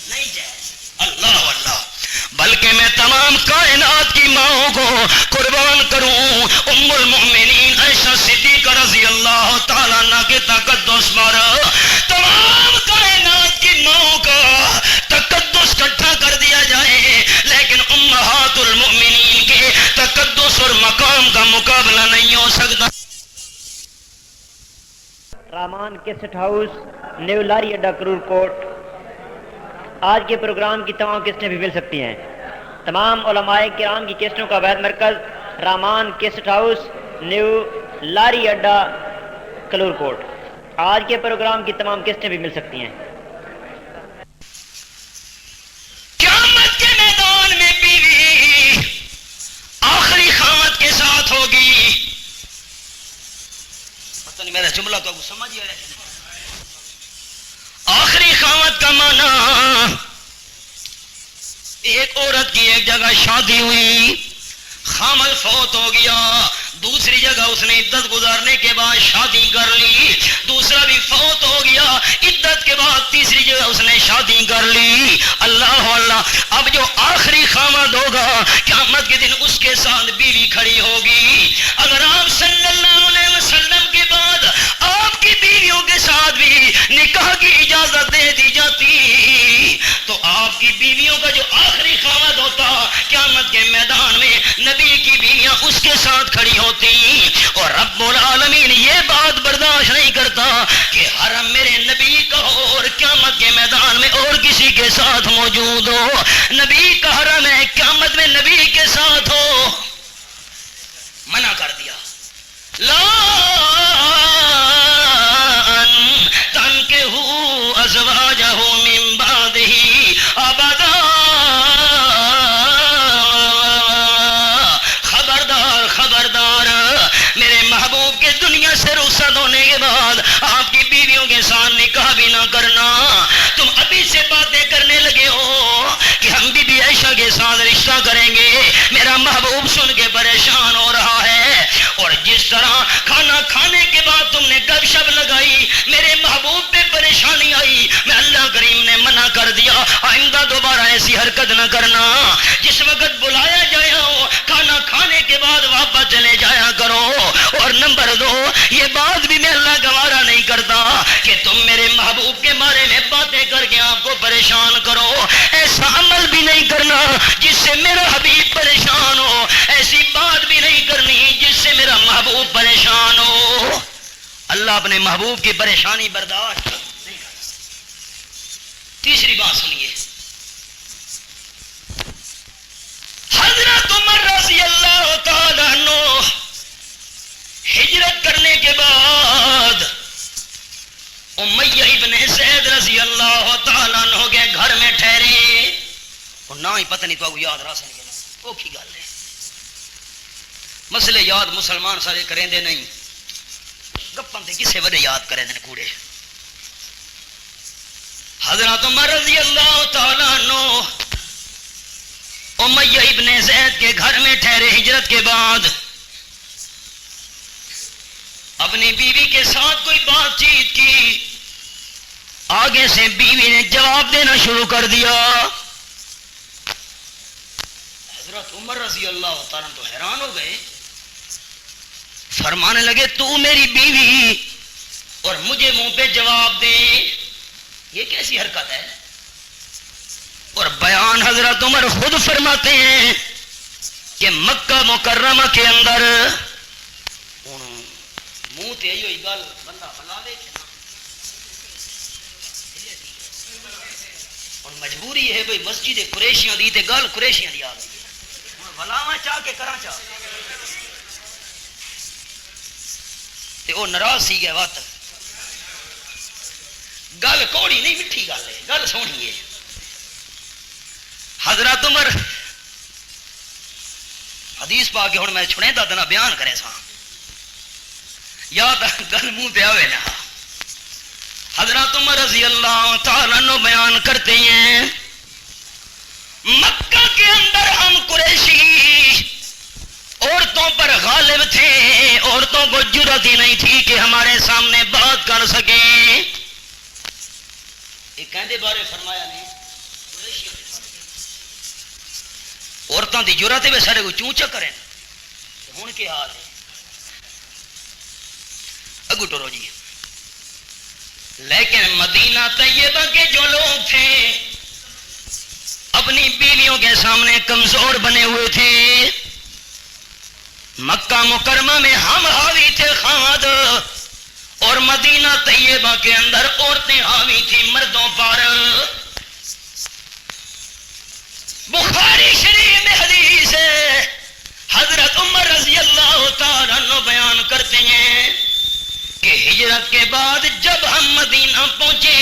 نہیں جائز؟ اللہ اللہ، بلکہ میں تمام کائنات کی ماؤں کو قربان کروں ام المؤمنین عائشہ صدیقہ رضی اللہ تعالیٰ عنہ کے تقدس پر تمام کائنات کی ماؤں کا تقدس اکٹھا کر دیا جائے، لیکن امہات المؤمنین کے تقدس اور مقام کا مقابلہ نہیں ہو سکتا۔ رامان کیسٹ ہاؤس، نیو لاری اڈا، کرور کوٹ۔ آج کے پروگرام کی تمام قسطیں بھی مل سکتی ہیں۔ تمام علماء کرام کی قسطوں کا واحد مرکز رامان کیسٹ ہاؤس، نیو لاری اڈا، کلور کوٹ۔ آج کے پروگرام کی تمام قسطیں بھی مل سکتی ہیں۔ قیامت کے میدان میں بیوی آخری خامت کے ساتھ ہوگی۔ پتہ نہیں میرا جملہ تو سمجھ آیا۔ آخری خامت کا معنی ایک عورت کی ایک جگہ شادی ہوئی، خامد فوت ہو گیا، دوسری جگہ اس نے عدت گزارنے کے بعد شادی کر لی، دوسرا بھی فوت ہو گیا، عدت کے بعد تیسری جگہ اس نے شادی کر لی۔ اللہ اللہ، اب جو آخری خامد ہوگا قیامت کے دن اس کے ساتھ بیوی کھڑی ہوگی۔ اگر آپ صلی اللہ علیہ وسلم کے بعد آپ کی بیویوں کے ساتھ بھی نکاح کی اجازت دے دی جاتی تو آپ کی بیویوں کا جو آخری خامد ہوتا قیامت کے میدان میں نبی کی بیویاں اس کے ساتھ کھڑی ہوتی، اور رب العالمین یہ بات برداشت نہیں کرتا کہ حرم میرے نبی کا ہو اور قیامت کے میدان میں اور کسی کے ساتھ موجود ہو۔ نبی کا حرم ہے، قیامت میں نبی کے ساتھ ہو، منع کر دیا۔ لا تنکحوا ازواجہ من بعدہ ابدا، خبردار خبردار، میرے محبوب کے دنیا سے رخصت ہونے کے بعد آپ کی بیویوں کے ساتھ نکاح بھی نہ کرنا۔ تم ابھی سے باتیں کرنے لگے ہو کہ ہم بی بی عائشہ کے ساتھ رشتہ کریں گے، میرا محبوب سن کے پریشان ہو رہا ہے، اور جس طرح کھانا کھانے کے بعد تم نے گپ شپ لگائی میرے محبوب پہ پریشانی آئی، میں اللہ کریم نے منع کر دیا آئندہ دوبارہ ایسی حرکت نہ کرنا۔ جس وقت بلایا جایا ہو کھانا کھانے کے بعد واپس چلے جایا کرو۔ اور نمبر 2 یہ بات بھی میں اللہ گوارا نہیں کرتا کہ تم میرے محبوب کے بارے میں باتیں کر کے آپ کو پریشان کرو، ایسا عمل بھی نہیں کرنا جس سے میرا حبیب پریشان ہو، ایسی بات بھی نہیں کرنی جس سے میرا محبوب پریشان ہو۔ اللہ اپنے محبوب کی پریشانی برداشت نہیں کرتا۔ تیسری بات سنیے، حضرت عمر رضی اللہ تعالیٰ عنہ ہجرت کرنے کے بعد امیہ ابن زید رضی اللہ تعالیٰ عنہ کے گھر میں ٹھہرے. اور نہ ہی پتہ نہیں تو یاد رہا سن گے وہ کی گل ہے. مسئلے یاد مسلمان سارے کریں دے نہیں, گپاں تے کسے وڈے یاد کریں دے کوڑے. حضرت عمر رضی اللہ تعالیٰ عنہ امیہ ابن زید کے گھر میں ٹھہرے ہجرت کے بعد. اپنی بیوی کے ساتھ کوئی بات چیت کی, آگے سے بیوی نے جواب دینا شروع کر دیا. حضرت عمر رضی اللہ تعالیٰ تو حیران ہو گئے, فرمانے لگے تو میری بیوی اور مجھے منہ پہ جواب دے, یہ کیسی حرکت ہے؟ اور بیان حضرت عمر خود فرماتے ہیں کہ مکہ مکرمہ کے اندر منہ تے ہوئی گل بندہ بلا دے کے اور مجبوری ہے بھئی مسجد قریشیاں دی تے گل قریشیاں دی آ گئی ہے, بلاواں چاہ کے کراں چاہ تے او ناراض سی گئے. وقت گل کوڑی نہیں مٹھی گل ہے, گل سونی ہے. حضرت عمر حدیث پا کے ہوں میں چھڑے دا دنا بیان کرے سا یا گل منہ پہ آوے نا. حضرت عمر رضی اللہ تعالیٰ عنہ بیان کرتے ہیں مکہ کے اندر ہم قریشی عورتوں پر غالب تھے, عورتوں کو جرأت ہی نہیں تھی کہ ہمارے سامنے بات کر سکیں. ایک کہندے بارے فرمایا نہیں عورتوں کی جرأت ہے سارے کو چوں چا کریں. ہوں کے حال ہے اگو ٹرو جی. لیکن مدینہ طیبہ کے جو لوگ تھے اپنی بیویوں کے سامنے کمزور بنے ہوئے تھے. مکہ مکرمہ میں ہم حاوی تھے خامد, اور مدینہ طیبہ کے اندر عورتیں حاوی تھی مردوں پر. بخاری شریف میں حدیث ہے, حضرت عمر رضی اللہ تعالیٰ عنہ بیان کرتے ہیں کہ ہجرت کے بعد جب ہم مدینہ پہنچے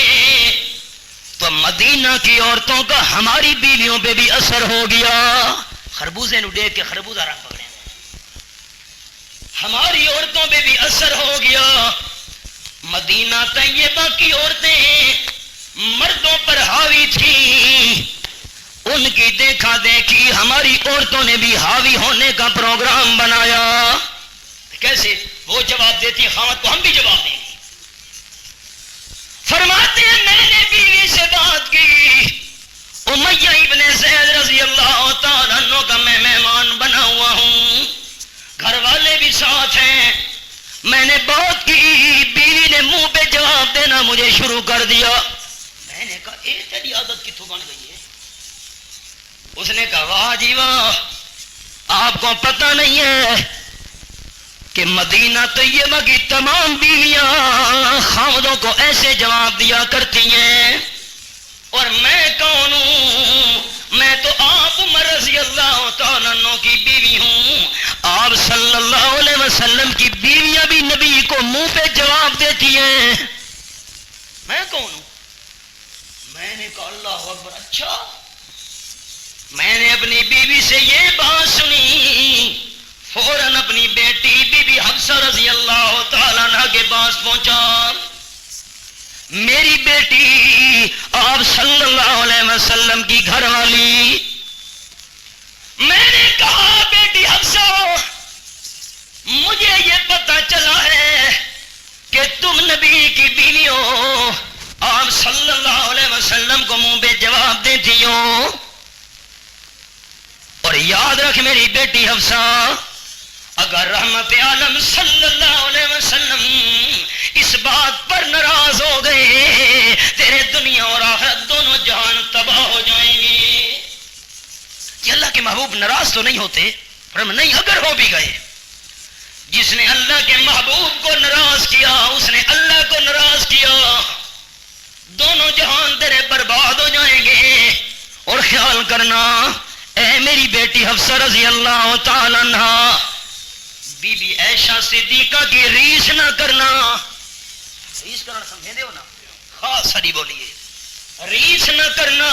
تو مدینہ کی عورتوں کا ہماری بیویوں پہ بھی اثر ہو گیا. خربوزے نو دیکھ کے خربوزہ رنگ پکڑے, ہماری عورتوں پہ بھی اثر ہو گیا. مدینہ طیبہ کی عورتیں مردوں پر حاوی تھیں, ان کی دیکھا دیکھی ہماری عورتوں نے بھی حاوی ہونے کا پروگرام بنایا. کیسے؟ وہ جواب دیتی خامد کو ہم بھی جواب دیں گے. فرماتے ہیں میں نے بیوی سے بات کی, امیہ ابن زید رضی اللہ تعالیٰ عنہ کا میں مہمان بنا ہوا ہوں, گھر والے بھی ساتھ ہیں. میں نے بات کی, بیوی نے منہ پہ جواب دینا مجھے شروع کر دیا. میں نے کہا اے تیری عادت کتوں بن گئی ہے؟ اس نے کہا واہ جی واہ, آپ کو پتہ نہیں ہے کہ مدینہ طیبہ کی تمام بیویاں خامدوں کو ایسے جواب دیا کرتی ہیں, اور میں کون ہوں؟ میں تو آپ عمر رضی اللہ تعالیٰ عنہ کی بیوی ہوں. آپ صلی اللہ علیہ وسلم کی بیویاں بھی نبی کو منہ پہ جواب دیتی ہیں. میں کون ہوں؟ میں نے کہا اللہ اکبر. اچھا. میں نے اپنی بیوی سے یہ بات سنی, فوراً اپنی بیٹی بی بی حفصہ رضی اللہ تعالیٰ عنہ کے پاس پہنچا. میری بیٹی آپ صلی اللہ علیہ وسلم کی گھر والی. میں نے کہا بیٹی حفصہ, مجھے یہ پتہ چلا ہے کہ تم نبی کی بیوی ہو, آپ صلی اللہ علیہ وسلم کو منہ پہ جواب دیتی ہو. اور یاد رکھ میری بیٹی حفصہ, اگر رحمت عالم صلی اللہ علیہ وسلم اس بات پر ناراض ہو گئے, تیرے دنیا اور آخرت دونوں جہان تباہ ہو جائیں گے. کہ اللہ کے محبوب ناراض تو نہیں ہوتے, پر نہیں اگر ہو بھی گئے, جس نے اللہ کے محبوب کو ناراض کیا اس نے اللہ کو ناراض کیا. دونوں جہان تیرے برباد ہو جائیں گے. اور خیال کرنا اے میری بیٹی حفصہ رضی اللہ تعالی عنہا، بی بی عائشہ صدیقہ کی ریس نہ کرنا. ریس کرنا سمجھے دے ہو نا، خاص سری بولیے، ریس نہ کرنا.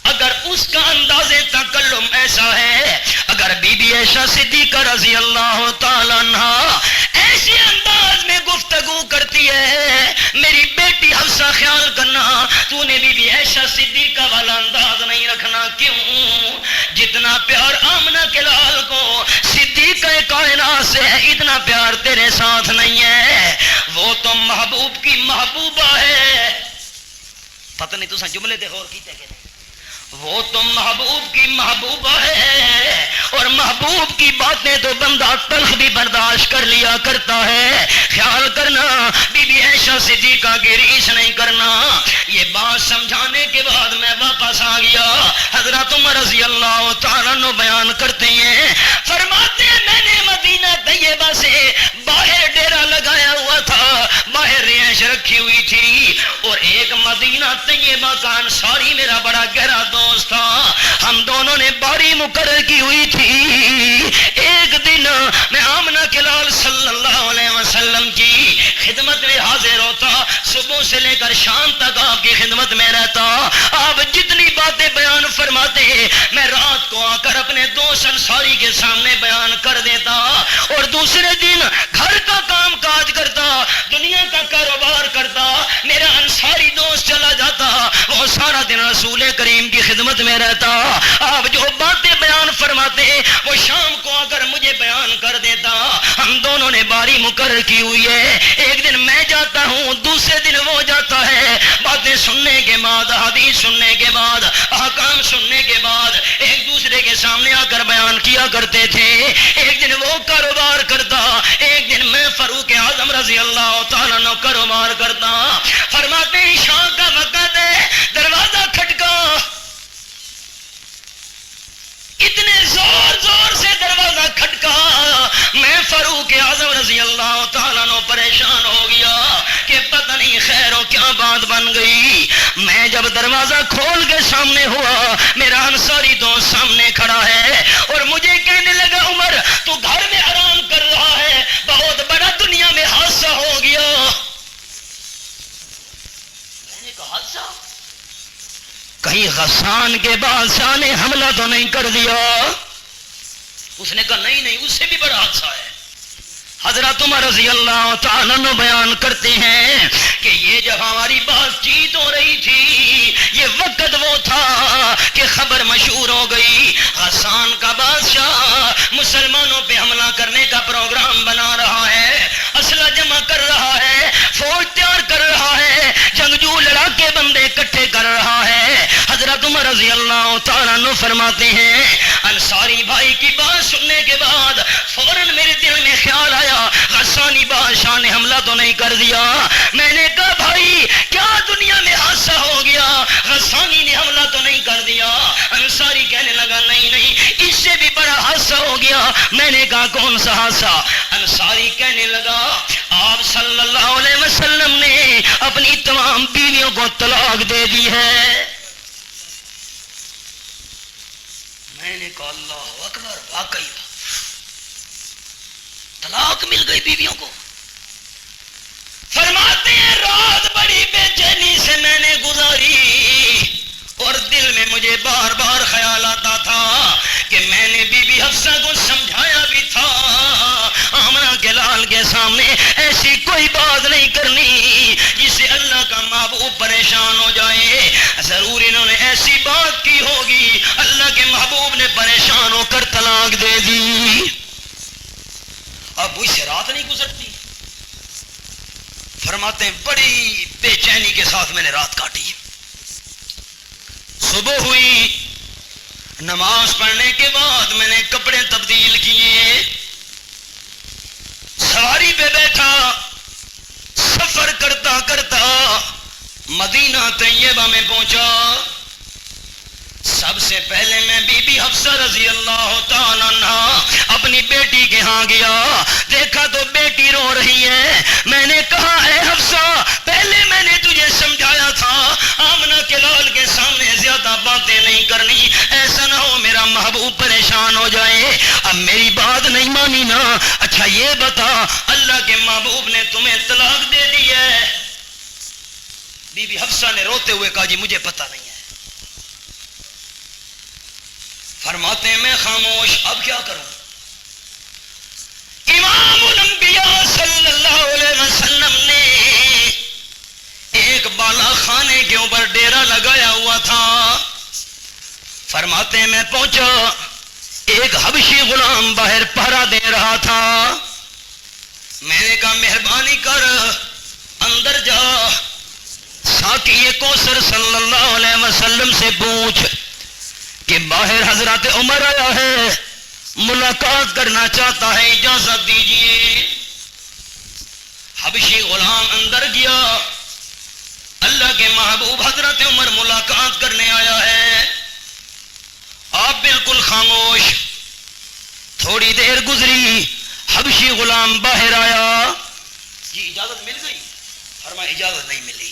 اگر اس کا انداز تکلم ایسا ہے، اگر بی بی عائشہ صدیقہ رضی اللہ تعالی عنہا ایسے انداز میں گفتگو کرتی ہے، میری بیٹی حفصہ خیال کرنا تو نے بی بی عائشہ صدیقہ والا انداز نہیں رکھنا. کیوں؟ جتنا پیار آمنہ کے لال کو صدیقہ کائنات سے ہے، اتنا پیار تیرے ساتھ نہیں ہے. وہ تو محبوب کی محبوبہ ہے. پتہ نہیں تو جملے دے غور کیتے کہ نہیں. وہ تو محبوب کی محبوبہ ہے، اور محبوب کی باتیں تو بندہ تلخ بھی برداشت کر لیا کرتا ہے. خیال کرنا بی بی عائشہ صدیقہ کی ریس نہیں کرنا. یہ بات سمجھانے کے بعد میں واپس آ گیا. حضرت عمر رضی اللہ تعالیٰ عنہ بیان کرتے ہیں، فرماتے ہیں میں نے مدینہ طیبہ سے باہر ڈیرا لگایا ہوا تھا، باہر رہائش رکھی ہوئی تھی، اور ایک مدینہ طیبہ کا انصاری میرا بڑا گہرا دوست تھا. ہم دونوں نے باری مقرر کی ہوئی تھی. ایک دن میں آمنہ کے لال صلی اللہ علیہ وسلم کی خدمت میں حاضر ہوتا، صبح سے لے کر شام تک آپ کی خدمت میں رہتا. آپ جتنی باتیں بیان فرماتے میں رات کو آ کر اپنے دوست انصاری کے سامنے بیان کر دیتا، اور دوسرے دن گھر کا کام کاج کرتا، دنیا کا کاروبار کرتا. میرا انصاری دوست چلا جاتا، وہ سارا دن رسول کریم کی خدمت میں رہتا. آپ جو باتیں بیان فرماتے وہ شام کو آ کر مجھے بیان کر دیتا. ہم دونوں نے باری مقرر کی ہوئی ہے. ایک دن میں جاتا ہوں، دوسرے دن وہ جاتا ہے. باتیں سننے کے بعد، حدیث سننے کے بعد، احکام سننے کے بعد ایک دوسرے کے سامنے آ کر بیان کیا کرتے تھے. ایک دن وہ کاروبار کرتا، ایک دن میں فاروق اعظم رضی اللہ تعالیٰ عنہ کاروبار کرتا. فرماتے ہیں عشاء کا وقت ہے، دروازہ کھٹکا. اتنے زور زور سے دروازہ کھٹکا، میں فاروق اعظم رضی اللہ تعالیٰ عنہ پریشان ہو گیا کہ پتہ نہیں خیر ہو کیا بات بن گئی. میں جب دروازہ کھول کے سامنے ہوا، میرا انصاری دوست سامنے کھڑا ہے اور مجھے کہنے لگا عمر تو گھر میں آرام کر رہا ہے، بہت بڑا دنیا میں حادثہ ہو گیا. میں نے کہا حادثہ؟ کہیں غسان کے بادشاہ نے حملہ تو نہیں کر دیا؟ اس نے کہا نہیں نہیں، اس سے بھی بڑا حادثہ ہے. حضرت عمر رضی اللہ تعالیٰ عنہ بیان کرتے ہیں کہ یہ جب ہماری بات چیت ہو رہی تھی، یہ وقت وہ تھا کہ خبر مشہور ہو گئی، غسان کا بادشاہ مسلمانوں پہ حملہ کرنے کا پروگرام بنا رہا ہے، اسلحہ جمع کر رہا ہے، فوج تیار کر رہا ہے، جنگجو لڑا کے بندے اکٹھے کر رہا ہے. حضرت عمر رضی اللہ تعالیٰ عنہ فرماتے ہیں انصاری بھائی کی بات سننے کے بعد فوراً میرے دل میں خیال آیا غسانی بادشاہ نے حملہ تو نہیں کر دیا. میں نے کہا بھائی کیا دنیا میں حادثہ ہو گیا، غسانی نے حملہ تو نہیں کر دیا؟ انصاری کہنے لگا نہیں نہیں، اس سے بھی بڑا حادثہ ہو گیا. میں نے کہا کون سا حادثہ؟ انصاری کہنے لگا آپ صلی اللہ علیہ وسلم نے اپنی تمام بیویوں کو طلاق دے دی ہے. میں نے کہا اللہ اکبر، واقعی طلاق مل گئی بیویوں کو. فرماتے ہیں رات بڑی بے چینی سے میں نے گزاری، اور دل میں مجھے بار بار خیال آتا تھا کہ میں نے بی بی حفصہ کو سمجھایا بھی تھا آمنہ کے لال کے سامنے ایسی کوئی بات نہیں کرنی جس سے اللہ کا محبوب پریشان ہو جائے. ضرور انہوں نے ایسی بات کی ہوگی، اللہ کے محبوب نے پریشان ہو کر طلاق دے دی. اب اس سے رات نہیں گزرتی. فرماتے ہیں بڑی بے چینی کے ساتھ میں نے رات کاٹی. صبح ہوئی، نماز پڑھنے کے بعد میں نے کپڑے تبدیل کیے، سواری پہ بیٹھا، سفر کرتا کرتا مدینہ طیبہ میں پہنچا. سب سے پہلے میں بی بی حفصہ رضی اللہ تعالیٰ عنہا اپنی بیٹی کے ہاں گیا. دیکھا تو بیٹی رو رہی ہے. میں نے کہا اے حفصہ پہلے میں نے تجھے سمجھایا تھا آمنہ کے لال کے سامنے زیادہ باتیں نہیں کرنی، ایسا نہ ہو میرا محبوب پریشان ہو جائے۔ اب میری بات نہیں مانی نا؟ اچھا یہ بتا، اللہ کے محبوب نے تمہیں طلاق دے دی ہے؟ بی بی حفصہ نے روتے ہوئے کہا جی مجھے پتہ نہیں ہے۔ فرماتے ہیں میں خاموش، اب کیا کروں؟ امام الانبیاء صلی اللہ علیہ وسلم نے ایک بالا خانے کے اوپر ڈیرا لگایا ہوا تھا۔ فرماتے ہیں میں پہنچا، ایک حبشی غلام باہر پہرا دے رہا تھا۔ میں نے کہا مہربانی کر اندر جا، ساقی کوثر صلی اللہ علیہ وسلم سے پوچھ کہ باہر حضرت عمر آیا ہے، ملاقات کرنا چاہتا ہے، اجازت دیجیے۔ حبشی غلام اندر گیا، اللہ کے محبوب حضرت عمر ملاقات کرنے آیا ہے۔ آپ بالکل خاموش۔ تھوڑی دیر گزری، حبشی غلام باہر آیا، جی اجازت مل گئی؟ فرمایا اجازت نہیں ملی۔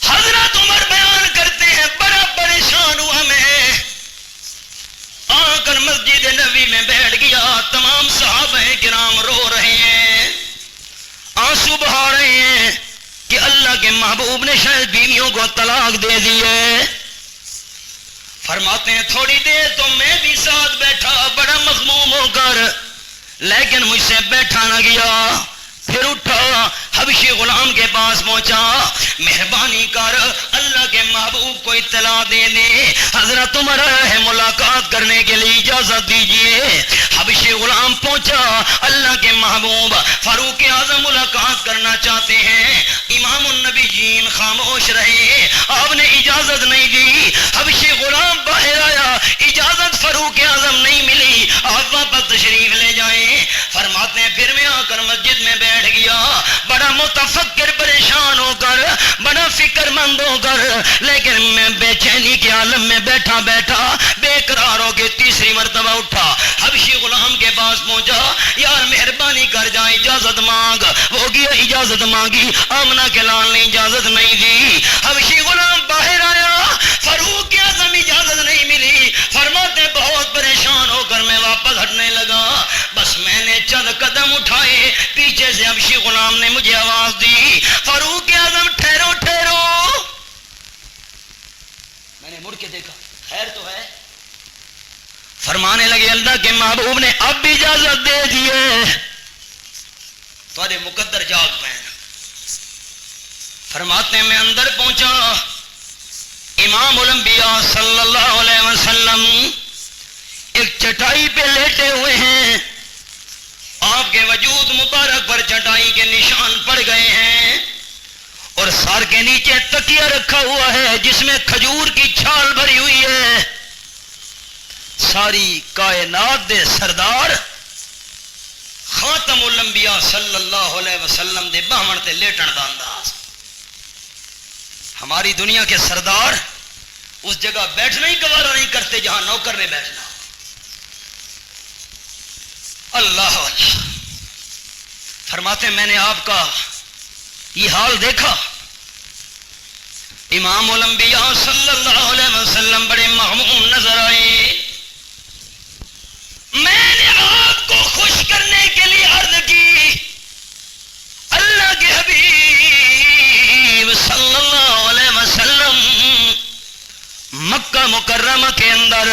حضرت عمر بیان کرتے ہیں بڑا پریشان ہوا میں، آ کر مسجد نبوی میں بیٹھ گیا۔ تمام صحابہ کرام رو رہے ہیں، آنسو بہا رہے ہیں کہ اللہ کے محبوب نے شاید بیویوں کو طلاق دے دی ہے۔ فرماتے ہیں تھوڑی دیر تو میں بھی ساتھ بیٹھا بڑا مغموم ہو کر، لیکن مجھ سے بیٹھا نہ گیا۔ پھر اٹھا، حبشی غلام کے پاس پہنچا، مہربانی کر اللہ کے محبوب کو اطلاع دے دے، حضرت عمر ہے ملاقات کرنے کے لیے، اجازت دیجیے۔ حبشی غلام پہنچا، اللہ کے محبوب فاروق اعظم ملاقات کرنا چاہتے ہیں۔ امام النبیین خاموش رہے، آپ نے اجازت نہیں دی۔ حبشی غلام باہر آیا، اجازت فاروق اعظم نہیں ملی، آپ واپس تشریف لے جائیں۔ فرماتے ہیں پھر میں آ کر مسجد میں بیٹھ گیا، بڑا متفکر پریشان ہو کر، بڑا فکر مند ہو کر، لیکن میں بے چینی کے عالم میں بیٹھا بیٹھا بے قرار ہو کے تیسری مرتبہ اٹھا، حبشی غلام کے پاس پہنچا، یار مہربانی کر جا، اجازت مانگ۔ وہ گیا اجازت مانگی، آمنہ کے لال نے اجازت نہیں دی۔ حبشی غلام باہر آیا، فاروق اعظم اجازت نہیں ملی۔ فرماتے بہت پریشان ہو کر میں واپس ہٹنے لگا، بس میں نے چند قدم اٹھائے، پیچھے سے حبشی غلام نے مجھے آواز دی، فاروق اعظم ٹھہرو ٹھہرو۔ میں نے مڑ کے دیکھا، خیر تو ہے؟ فرمانے لگے اللہ کے محبوب نے اب بھی اجازت دے دیے، تھوڑے مقدر جاگ پہن۔ فرماتے ہیں میں اندر پہنچا، امام الانبیاء صلی اللہ علیہ وسلم ایک چٹائی پہ لیٹے ہوئے ہیں، آپ کے وجود مبارک پر چٹائی کے نشان پڑ گئے ہیں، اور سر کے نیچے تکیہ رکھا ہوا ہے جس میں کھجور کی چھال بھری ہوئی ہے۔ ساری کائنات دے سردار خاتم الانبیاء صلی اللہ علیہ وسلم دے باہمن تے لیٹن دا انداز۔ ہماری دنیا کے سردار اس جگہ بیٹھنا ہی گوارا نہیں کرتے جہاں نوکر نے بیٹھنا۔ اللہ اللہ، فرماتے میں نے آپ کا یہ حال دیکھا، امام الانبیاء صلی اللہ علیہ وسلم بڑے مغموم نظر آئے۔ میں نے آپ کو خوش کرنے کے لیے عرض کی، اللہ کے حبیب صلی اللہ علیہ وسلم مکہ مکرمہ کے اندر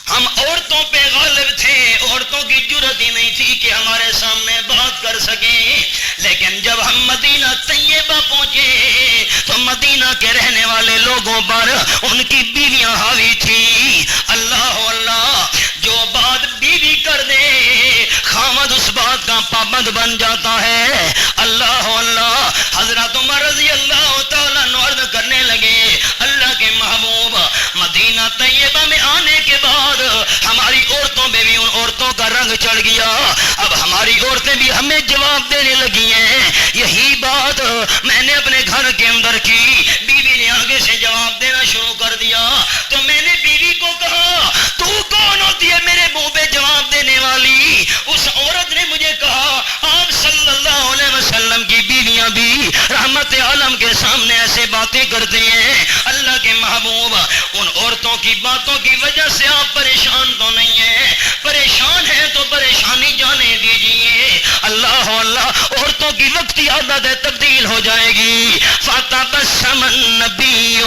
ہم عورتوں پہ غالب تھے، عورتوں کی جرات ہی نہیں تھی کہ ہمارے سامنے بات کر سکیں، لیکن جب ہم مدینہ طیبہ پہنچے تو مدینہ کے رہنے والے لوگوں پر ان کی بیویاں حاوی تھی۔ اللہ اللہ، جو بات بیوی کر دے خامد اس بات کا پابند بن جاتا ہے۔ اللہ اللہ، حضرت عمر رضی اللہ تعالیٰ عنہ عرض کرنے لگے، اللہ کے محبوب مدینہ طیبہ میں آنے کے بعد ہماری عورتوں پہ بھی ان عورتوں کا رنگ چڑھ گیا، اب ہماری عورتیں بھی ہمیں جواب دینے لگی ہیں۔ یہی بات میں نے اپنے گھر کے اندر کی، بیوی نے آگے سے جواب دینا شروع کر دیا، تو میں نے بیوی کو کہا تو کون ہوتی ہے میرے منہ پہ جواب دینے والی؟ اس عورت نے مجھے کہا آپ صلی اللہ علیہ وسلم کی بیویاں بھی رحمت عالم کے سامنے ایسے بات باتیں کرتے ہیں اللہ کے محبوب ان عورتوں کی باتوں کی وجہ سے آپ پریشان تو نہیں ہیں، پریشان ہیں تو پریشانی جانے دیجئے، اللہ اللہ عورتوں کی وقتی عادت تبدیل ہو جائے گی۔ فتبسم النبی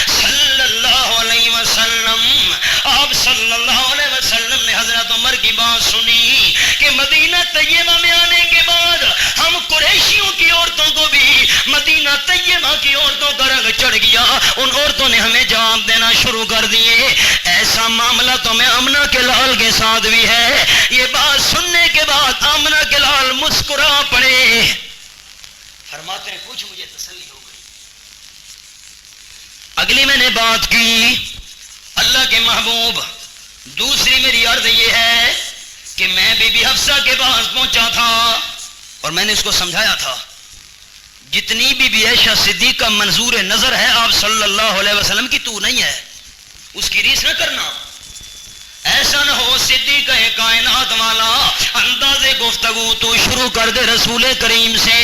صلی اللہ علیہ وسلم، آپ صلی اللہ علیہ وسلم نے حضرت عمر کی بات سنی کہ مدینہ طیبہ میں آنے کے بعد ہم قریشیوں کی عورتوں کو بھی مدینہ طیبہ کی عورتوں کا رنگ چڑھ گیا، ان عورتوں نے ہمیں جواب دینا شروع کر دیے۔ ایسا معاملہ تو میں آمنہ کے لال کے ساتھ بھی ہے۔ یہ بات سننے کے بعد آمنہ کے لال مسکرا پڑے، فرماتے ہیں کچھ مجھے تسلی ہو گئی۔ اگلی میں نے بات کی اللہ کے محبوب، دوسری میری عرض یہ ہے کہ میں بی بی حفصہ کے پاس پہنچا تھا اور میں نے اس کو سمجھایا تھا جتنی بی عائشہ صدیقہ منظور نظر ہے آپ صلی اللہ علیہ وسلم کی تو نہیں ہے، اس کی ریس نہ کرنا، ایسا نہ ہو صدیقہ کائنات والا انداز گفتگو تو شروع کر دے رسول کریم سے۔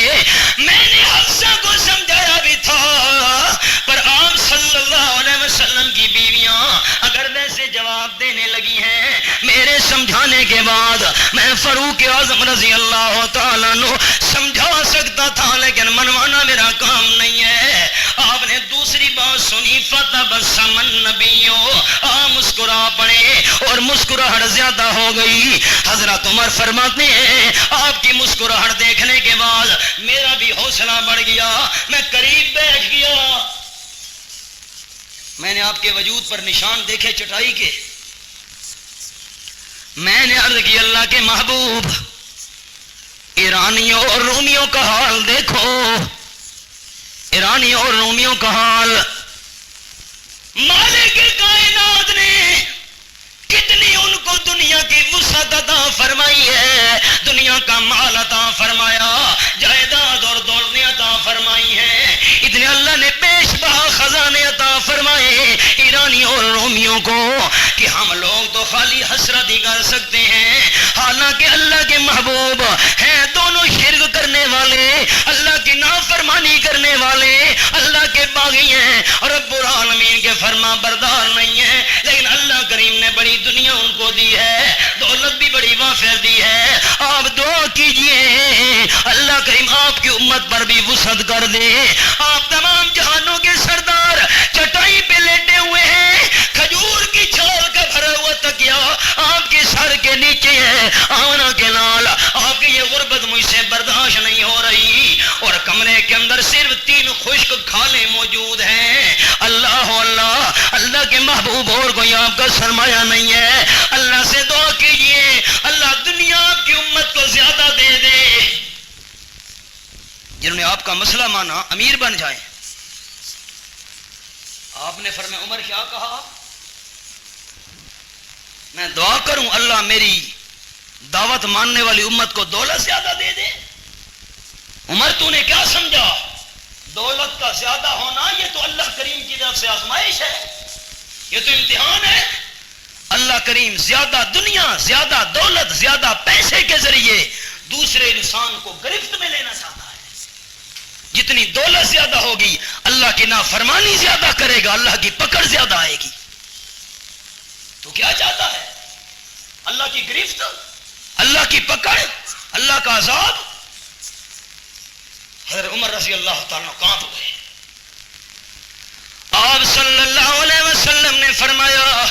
میں نے حفصہ کو سمجھایا بھی تھا پر آپ صلی اللہ علیہ وسلم کی بیویاں اگر ویسے جواب دینے لگی ہیں میرے سمجھانے کے بعد، میں فاروق اعظم رضی اللہ تعالیٰ عنہ سمجھا سکتا تھا لیکن منوانا میرا کام نہیں ہے۔ آپ نے دوسری بات سنی، فتبسم النبی، آپ مسکرا پڑے اور مسکراہٹ زیادہ ہو گئی۔ حضرت عمر فرماتے ہیں آپ کی مسکراہٹ دیکھنے کے بعد میرا بھی حوصلہ بڑھ گیا، میں قریب بیٹھ گیا، میں نے آپ کے وجود پر نشان دیکھے چٹائی کے، میں نے عرض کی اللہ کے محبوب ایرانیوں اور رومیوں کا حال دیکھو، ایرانیوں اور رومیوں کا حال، مالک کائنات نے کتنی ان کو دنیا کی وسعت عطا فرمائی ہے، دنیا کا مال عطا فرمایا، جائیداد اور دولتیں عطا فرمائی ہیں، اتنے اللہ نے پیش بہا خزانے عطا فرمائے ایرانیوں اور رومیوں کو کہ ہم لوگ تو خالی حسرت ہی کر سکتے ہیں، حالانکہ اللہ کے محبوب ہیں دونوں شرک کرنے والے، اللہ کی نافرمانی کرنے والے، اللہ کے باغی ہیں اور رب العالمین کے فرما بردار نہیں ہیں، لیکن اللہ کریم نے بڑی دنیا ان کو دی ہے، دولت بھی بڑی وافر دی ہے۔ آپ دعا کیجئے اللہ کریم آپ کی امت پر بھی وسعت کر دے۔ آپ تمام جہانوں کے سردار چٹائی پہ لیٹے ہوئے ہیں، کھجور کی چھال کا بھرا ہوا تکیا آپ کے سر کے نیچے ہے، آمنہ کے لال آپ کی یہ غربت مجھ سے برداشت نہیں ہو رہی، اور کمرے کے اندر صرف 3 خشک کھالیں موجود ہیں۔ اللہ اللہ، اللہ کے محبوب اور کوئی آپ کا سرمایہ نہیں ہے، اللہ سے دعا کیجئے اللہ دنیا آپ کی امت کو زیادہ دے دے، جنہوں نے آپ کا مسئلہ مانا امیر بن جائیں۔ آپ نے فرمایا عمر کیا کہا؟ میں دعا کروں اللہ میری دعوت ماننے والی امت کو دولت زیادہ دے دے۔ عمر تو نے کیا سمجھا؟ دولت کا زیادہ ہونا یہ تو اللہ کریم کی طرف سے آزمائش ہے، یہ تو امتحان ہے۔ اللہ کریم زیادہ دنیا، زیادہ دولت، زیادہ پیسے کے ذریعے دوسرے انسان کو گرفت میں لینا چاہتا ہے۔ جتنی دولت زیادہ ہوگی اللہ کی نافرمانی زیادہ کرے گا، اللہ کی پکڑ زیادہ آئے گی۔ تو کیا چاہتا ہے؟ اللہ کی گرفت، اللہ کی پکڑ، اللہ کا عذاب۔ حضرت عمر رضی اللہ تعالیٰ کانپ گئے۔ آپ صلی اللہ علیہ وسلم نے فرمایا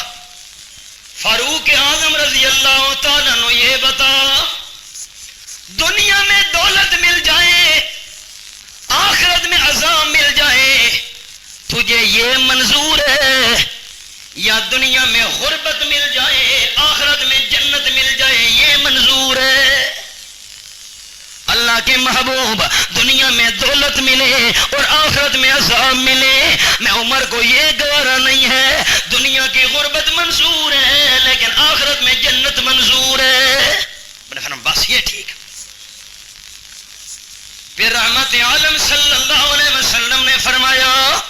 فاروق اعظم رضی اللہ تعالیٰ عنہ یہ بتا، دنیا میں دولت مل جائے، آخرت میں عذاب مل جائے، تجھے یہ منظور ہے؟ یا دنیا میں غربت مل جائے، آخرت میں جنت مل جائے، یہ منظور ہے؟ اللہ کے محبوب دنیا میں دولت ملے اور آخرت میں عذاب ملے، میں عمر کو یہ گوارا نہیں ہے، دنیا کی غربت منظور ہے لیکن آخرت میں جنت منظور ہے۔ میں نے فرمایا بس یہ ٹھیک۔ پھر رحمت عالم صلی اللہ علیہ وسلم نے فرمایا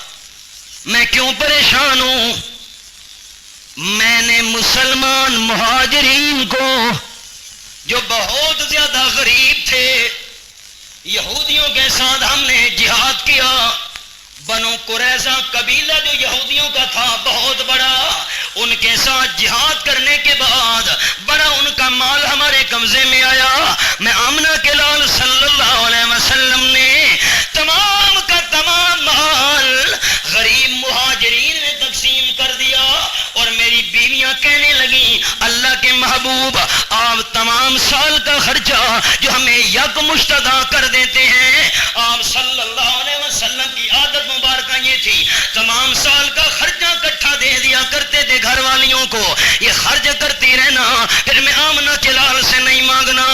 میں کیوں پریشان ہوں؟ میں نے مسلمان مہاجرین کو جو بہت زیادہ غریب تھے، یہودیوں کے ساتھ ہم نے جہاد کیا، بنو قریظہ قبیلہ جو یہودیوں کا تھا بہت بڑا، ان کے ساتھ جہاد کرنے کے بعد بڑا ان کا مال ہمارے قبضے میں آیا۔ میں آمنہ کے لال صلی اللہ علیہ وسلم نے تمام کا تمام مال غریب مہاجرین میں تقسیم کر دیا، اور میری بیویاں کہنے لگیں اللہ کے محبوب آپ تمام سال کا خرچہ جو ہمیں یک مشت ادا کر دیتے ہیں۔ آپ صلی اللہ علیہ وسلم کی عادت مبارکہ یہ تھی، تمام سال کا خرچہ اکٹھا دے دیا کرتے تھے گھر والیوں کو، یہ خرچ کرتی رہنا، پھر میں آمنہ کے لال سے نہیں مانگنا۔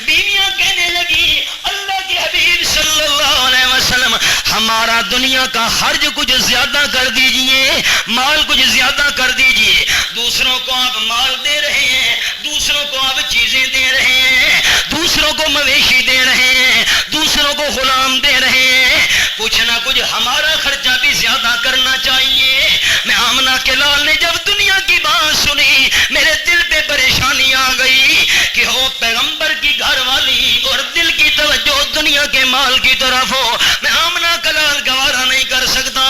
بیویاں کہنے لگی اللہ کے حبیب صلی اللہ علیہ وسلم ہمارا دنیا کا خرچ کچھ زیادہ کر دیجئے، مال کچھ زیادہ کر دیجئے، دوسروں کو آپ مال دے رہے ہیں، دوسروں کو آپ چیزیں دے رہے ہیں، دوسروں کو مویشی دے رہے ہیں، دوسروں کو غلام دے رہے ہیں، کچھ نہ کچھ ہمارا خرچہ بھی زیادہ کرنا چاہیے۔ میں آمنہ کے لال نے جب دنیا کی بات سنی میرے دل پہ پریشانی آ گئی کہ ہو پیغمبر کی گھر والی اور دل کی توجہ دنیا کے مال کی طرف ہو، میں آمنہ کا لال گوارا نہیں کر سکتا۔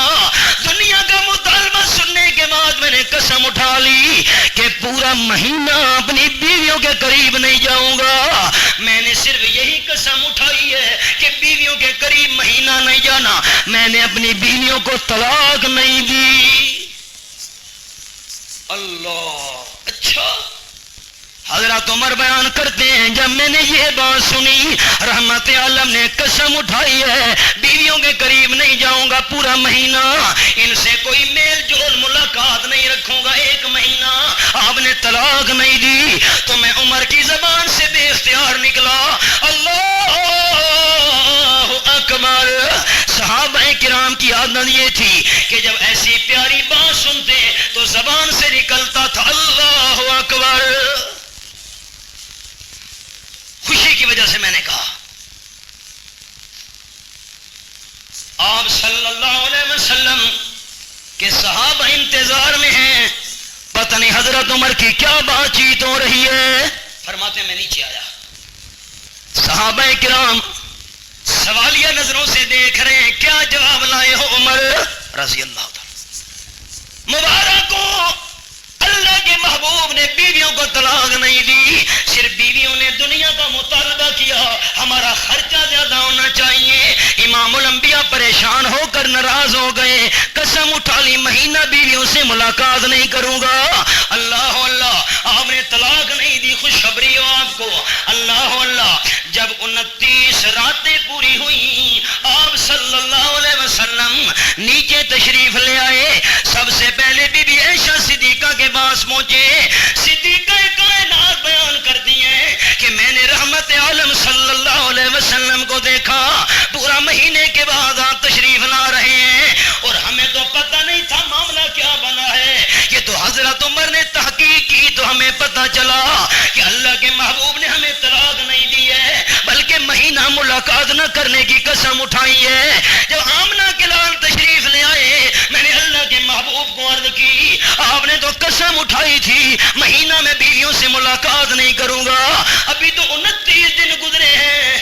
دنیا کا مطالبہ سننے کے بعد میں نے قسم اٹھا لی کہ پورا مہینہ اپنی بیویوں کے قریب نہیں جاؤں گا۔ میں نے صرف یہی قسم اٹھائی ہے کہ بیویوں کے قریب مہینہ نہیں جانا، میں نے اپنی بیویوں کو طلاق نہیں دی۔ اللہ، اچھا حضرت عمر بیان کرتے ہیں جب میں نے یہ بات سنی رحمت عالم نے قسم اٹھائی ہے بیویوں کے قریب نہیں جاؤں گا پورا مہینہ، ان سے کوئی میل جول ملاقات نہیں رکھوں گا ایک مہینہ، آپ نے طلاق نہیں دی تو میں عمر کی زبان سے بے اختیار نکلا اللہ اکبر۔ صحابہ کرام کی عادت یہ تھی کہ جب ایسی پیاری بات سنتے تو زبان سے نکلتا تھا اللہ اکبر۔ خوشی کی وجہ سے میں نے کہا آپ صلی اللہ علیہ وسلم کے صحابہ انتظار میں ہیں، پتہ نہیں حضرت عمر کی کیا بات چیت ہو رہی ہے۔ فرماتے میں نیچے آیا، صحابہ کرام سوالیہ نظروں سے دیکھ رہے ہیں کیا جواب لائے ہو عمر رضی اللہ تعالی مبارک ہو۔ اللہ کے محبوب نے بیویوں کو طلاق نہیں دی، صرف بیویوں نے دنیا کا مطالبہ کیا ہمارا خرچہ زیادہ ہونا چاہیے۔ امام الانبیاء پریشان ہو کر ناراض ہو گئے، قسم اٹھا لی مہینہ بیویوں سے ملاقات نہیں کروں گا۔ اللہ اللہ، آپ نے طلاق نہیں دی، خوشخبری ہو آپ کو۔ اللہ اللہ، جب 29 راتیں پوری ہوئی آپ صلی اللہ علیہ وسلم نیچے تشریف لے آئے، سب سے پہلے بی بی عائشہ صدیقہ کے پاس پہنچے۔ صدیقہ کائنات بیان کرتی ہیں کہ میں نے رحمت عالم صلی اللہ علیہ وسلم کو دیکھا، پورا مہینے کے بعد آپ تشریف لا رہے ہیں اور ہمیں تو پتہ نہیں تھا معاملہ کیا بنا ہے، یہ تو حضرت عمر نے تحقیق کی تو ہمیں پتہ چلا کہ اللہ کے محبوب نے ہمیں طلاق نہیں دی ہے بلکہ مہینہ ملاقات نہ کرنے کی قسم اٹھائی ہے۔ جب آمنہ کے لال تشریف لے آئے میں نے اللہ کے محبوب کو عرض کی آپ نے تو قسم اٹھائی تھی مہینہ میں بیویوں سے ملاقات نہیں کروں گا، ابھی تو 29 دن گزرے ہیں،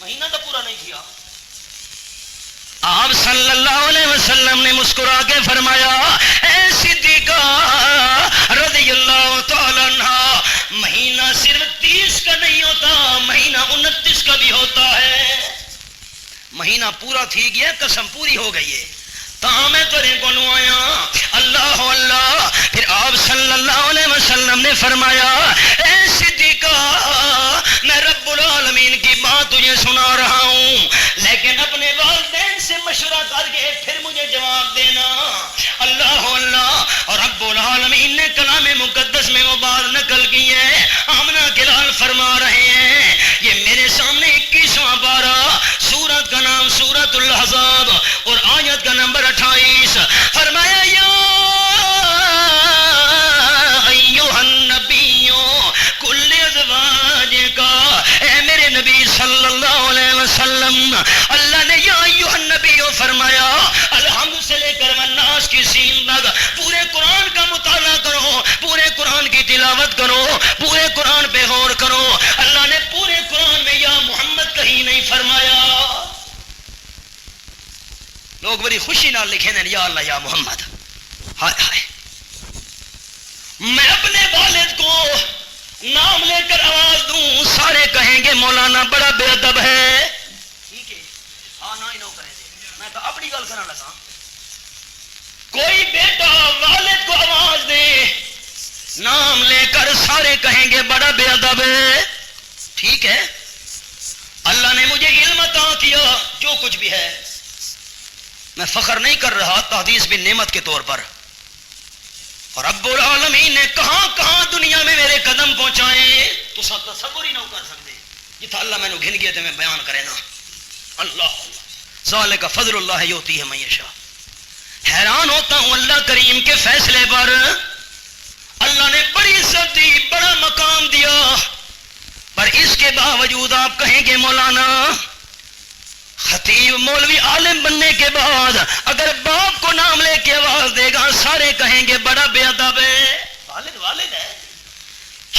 مہینہ تو پورا نہیں کیا۔ آپ صلی اللہ علیہ وسلم نے مسکرا کے فرمایا اے صدیقہ رضی اللہ تعالی عنہ، مہینہ صرف 30 کا نہیں ہوتا، مہینہ 29 کا بھی ہوتا ہے۔ مہینہ پورا تھی گیا، قسم پوری ہو گئی ہے، میں تیرے کو نو آیا۔ اللہ اللہ، پھر آپ صلی اللہ علیہ وسلم نے فرمایا اے صدیقہ میں رب العالمین کی بات تجھے سنا رہا ہوں لیکن اپنے والدین سے مشورہ کر کے پھر مجھے جواب دینا۔ اللہ اللہ، اور رب العالمین نے کلام مقدس میں وہ بات نقل کی ہے، آمنہ کے لال فرما رہے ہیں، یہ میرے سامنے 21واں پارہ، سورت کا نام سورت الاحزاب اور آیت کا نمبر 28، فرمایا یا ایھا النبی کل ازواج کا، اے میرے نبی صلی اللہ علیہ وسلم، اللہ نے یا ایھا النبی فرمایا الحمد سے لے کر والناس کی سین تک پورے قرآن کا مطالعہ کرو، پورے قرآن کی تلاوت کرو، پورے قرآن پہ غور کرو، اللہ نے پورے قرآن میں یا محمد کہیں نہیں فرمایا۔ بڑی خوشی نال لکھے ہیں یا اللہ یا محمد. ہائے ہائے میں اپنے والد کو نام لے کر آواز دوں سارے کہیں گے مولانا بڑا بے ادب ہے. ٹھیک ہے ہاں نہ ہی نو کرے دے میں تو اپنی گل کرنا لگا. کوئی بیٹا والد کو آواز دے نام لے کر سارے کہیں گے بڑا بے ادب ہے. ٹھیک ہے اللہ نے مجھے علم عطا کیا جو کچھ بھی ہے میں فخر نہیں کر رہا تحدیث بھی نعمت کے طور پر. اور رب العالمین نے کہاں کہاں دنیا میں میرے قدم پہنچائے تو سب تصور ہی نہ کر سکتے جتنا اللہ میں نے گھن گیا تو میں بیان کرے نا. اللہ ذالک فضل اللہ یؤتی ہے من یشاء. حیران ہوتا ہوں اللہ کریم کے فیصلے پر. اللہ نے بڑی عزت دی بڑا مقام دیا پر اس کے باوجود آپ کہیں گے مولانا خطیب مولوی عالم بننے کے بعد اگر باپ کو نام لے کے آواز دے گا سارے کہیں گے بڑا بے ادب ہے. والد والد ہے.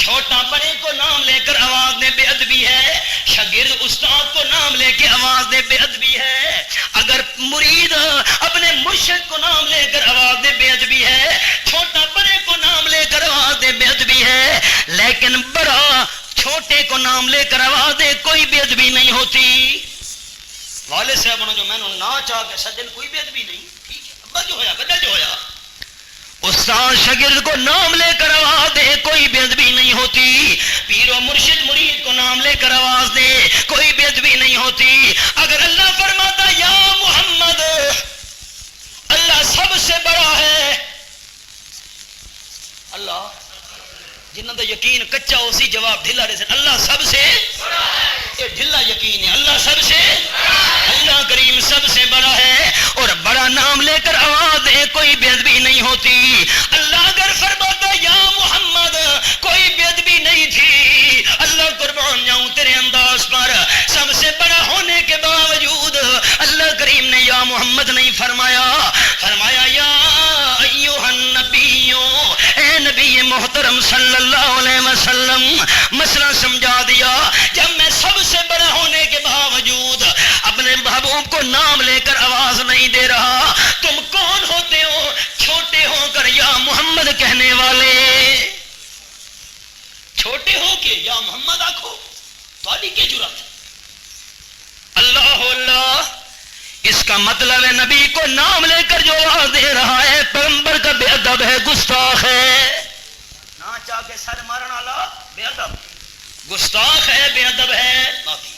چھوٹا بڑے کو نام لے کر آواز دے بے ادبی ہے. شاگرد استاد کو نام لے کے آواز دے بے ادبی ہے. اگر مرید اپنے مرشد کو نام لے کر آواز دے بے ادبی ہے. چھوٹا بڑے کو نام لے کر آواز دے بے ادبی ہے. لیکن بڑا چھوٹے کو نام لے کر آواز دے کوئی بے ادبی نہیں ہوتی. والد صاحب جو میں نے نہ چاہ کے سجن کوئی بے ادبی نہیں. ٹھیک ہے ابا جو ہویا بڑا جو ہویا استاد شاگرد کو نام لے کر آواز دے کوئی بے ادبی نہیں ہوتی. پیر و مرشد مرید کو نام لے کر آواز دے کوئی بے ادبی نہیں ہوتی. اگر اللہ فرماتا یا محمد اللہ سب سے بڑا ہے. اللہ جنہوں کا یقین کچا اسی جواب ڈھلا رہے اللہ سب سے یہ ڈھلا یقین ہے. اللہ سب سے اللہ کریم سب سے بڑا ہے اور بڑا نام لے کر آواز دے کوئی بے ادبی نہیں ہوتی. اللہ اگر فرماتا یا محمد کوئی بے ادبی نہیں تھی. اللہ قربان جاؤں تیرے انداز پر سب سے بڑا ہونے کے باوجود اللہ کریم نے یا محمد نہیں فرمایا. فرمایا یا ایھا النبیو اے نبی محترم صلی اللہ علیہ وسلم. مسئلہ سمجھا دیا. جب میں سب سے بڑا ہونے کے باوجود اپنے محبوب کو نام لے کر آواز نہیں دے رہا تم کون ہوتے ہو چھوٹے ہو کر یا محمد کہنے والے. چھوٹے ہو کے یا محمد آکھو تھوڑی کی جرات. اللہ اللہ اس کا مطلب ہے نبی کو نام لے کر جو آواز دے رہا ہے پیغمبر کا بے ادب ہے گستاخ ہے. نہ چاہ کے سر مارن والا بے ادب گستاخ ہے بے ادب ہے. باقی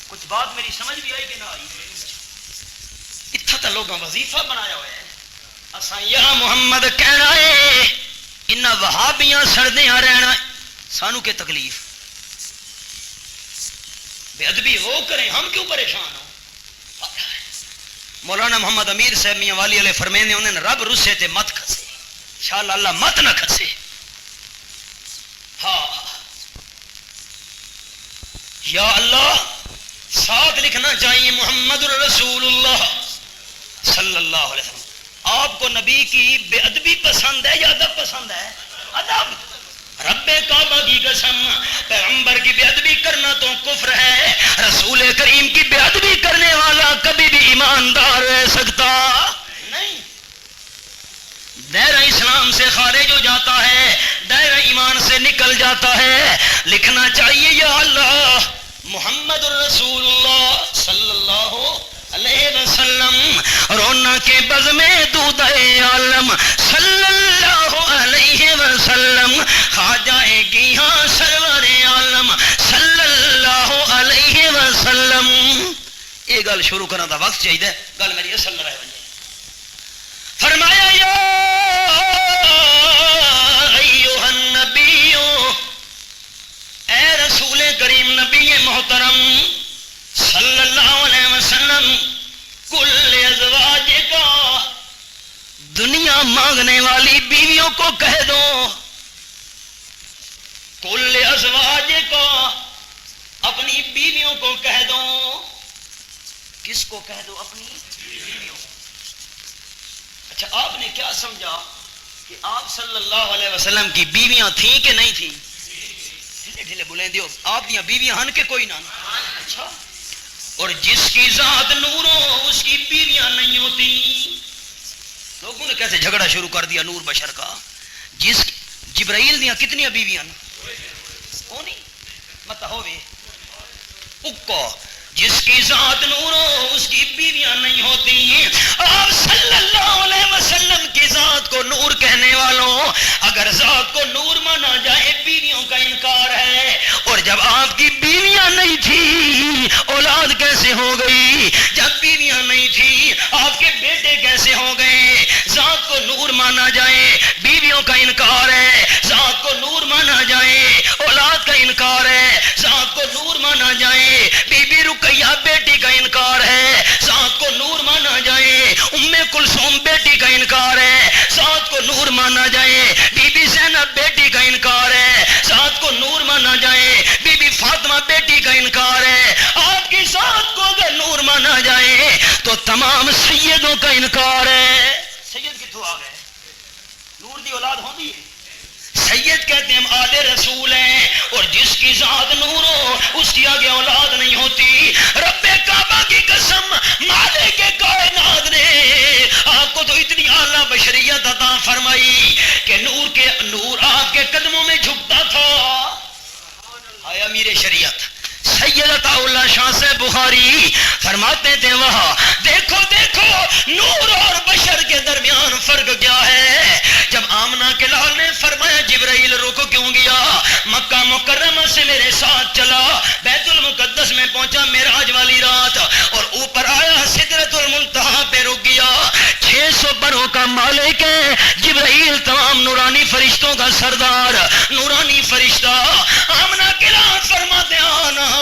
کچھ بات میری سمجھ بھی آئی کہ نہ آئی. اتنا تو لوگوں وظیفہ بنایا ہوا ہے اساں یا محمد کہنا ہے انہاں وہابیاں سردیاں رہنا سانو کے تکلیف. بے ادبی وہ کریں ہم کیوں پریشان ہوں. مولانا محمد امیر صاحب میاں والی علیہ فرمیندے انہوں نے رب رسے تے مت کھسے انشاءاللہ اللہ مت نہ کھسے. ہاں یا اللہ ساتھ لکھنا چاہیے محمد الرسول اللہ صلی اللہ علیہ وسلم. آپ کو نبی کی بے ادبی پسند ہے یا ادب پسند ہے؟ ادب. رب کعبہ کی قسم پیغمبر کی بے ادبی کرنا تو کفر ہے. رسول کریم کی بے ادبی کرنے والا کبھی بھی ایماندار رہ سکتا نہیں. دائرہ اسلام سے خارج ہو جاتا ہے دائرہ ایمان سے نکل جاتا ہے. لکھنا چاہیے یا اللہ محمد الرسول اللہ صلی اللہ علیہ وسلم. رونا کے بز میں دودھ عالم صلی اللہ علیہ وسلم. خواجہ گیہاں سرور عالم صلی اللہ علیہ وسلم. یہ گل شروع کرنا دا وقت چاہیے گل میری اصل نہ رہ بنے. فرمایا یا ایھا النبی اے رسول کریم نبی محترم صلی اللہ علیہ وسلم کل ازواج کا دنیا مانگنے والی بیویوں کو کہہ دو. کل ازواج کا اپنی بیویوں کو کہہ دو. کس کو کہہ دو؟ اپنی بیویوں. اچھا آپ نے کیا سمجھا کہ آپ صلی اللہ علیہ وسلم کی بیویاں تھیں کہ نہیں تھیں؟ ڈھیلے ڈھیلے بولیں دیو آپ دیا بیویاں ہن کے کوئی نہ. اچھا اور جس کی ذات نور ہو اس کی بیویاں نہیں ہوتی. لوگوں نے کیسے جھگڑا شروع کر دیا نور بشر کا. جس جبرائیل دیاں کتنی بیویاں ہونی مت ہوے اکو. جس کی ذات نور ہو اس کی بیویاں نہیں ہوتی. آپ صلی اللہ علیہ وسلم کی ذات کو نور کہنے والوں، اگر ذات کو نور مانا جائے بیویوں کا انکار ہے. اور جب آپ کی بیویاں نہیں تھی اولاد کیسے ہو گئی؟ جب بیویاں نہیں تھی آپ کے بیٹے کیسے ہو گئے؟ ذات کو نور مانا جائے بیویوں کا انکار ہے. ذات کو نور مانا جائے اولاد کا انکار ہے. ذات کو نور مانا جائے بی بی رقیہ بیٹی کا انکار ہے. ذات کو نور مانا جائے ام کلثوم بیٹی کا انکار ہے. ذات کو نور مانا جائے بی بی زینب بیٹی کا انکار ہے. ذات کو نور مانا جائے بی بی فاطمہ بیٹی کا انکار ہے. آپ کی ذات کو اگر نور مانا جائے تو تمام سیدوں کا انکار ہے. سید کتوں آ گئے؟ نور دی اولاد ہوندی ہے. سید کہتے ہیں ہم آل رسول ہیں، اور جس کی ذات نور ہو اس کی آگے اولاد نہیں ہوتی. رب کعبہ کی قسم، مالک کائنات نے آپ کو تو اتنی اعلیٰ بشریت عطا فرمائی کہ نور آپ کے قدموں میں جھکتا تھا. آیا امیر شریعت سید عطا اللہ شاہ سے بخاری فرماتے تھے وہاں دیکھو نور اور بشر کے درمیان فرق کیا ہے. جب آمنہ کے لال نے فرمایا جبرائیل رک کیوں گیا؟ مکہ مکرمہ سے میرے ساتھ چلا، بیت المقدس میں پہنچا معراج والی رات، اور اوپر آیا سدرۃ المنتہا پہ رک گیا. 600 بروں کا مالک ہے جبرائیل، تمام نورانی فرشتوں کا سردار، نورانی فرشتہ. آمنہ کے لال فرماتے آنا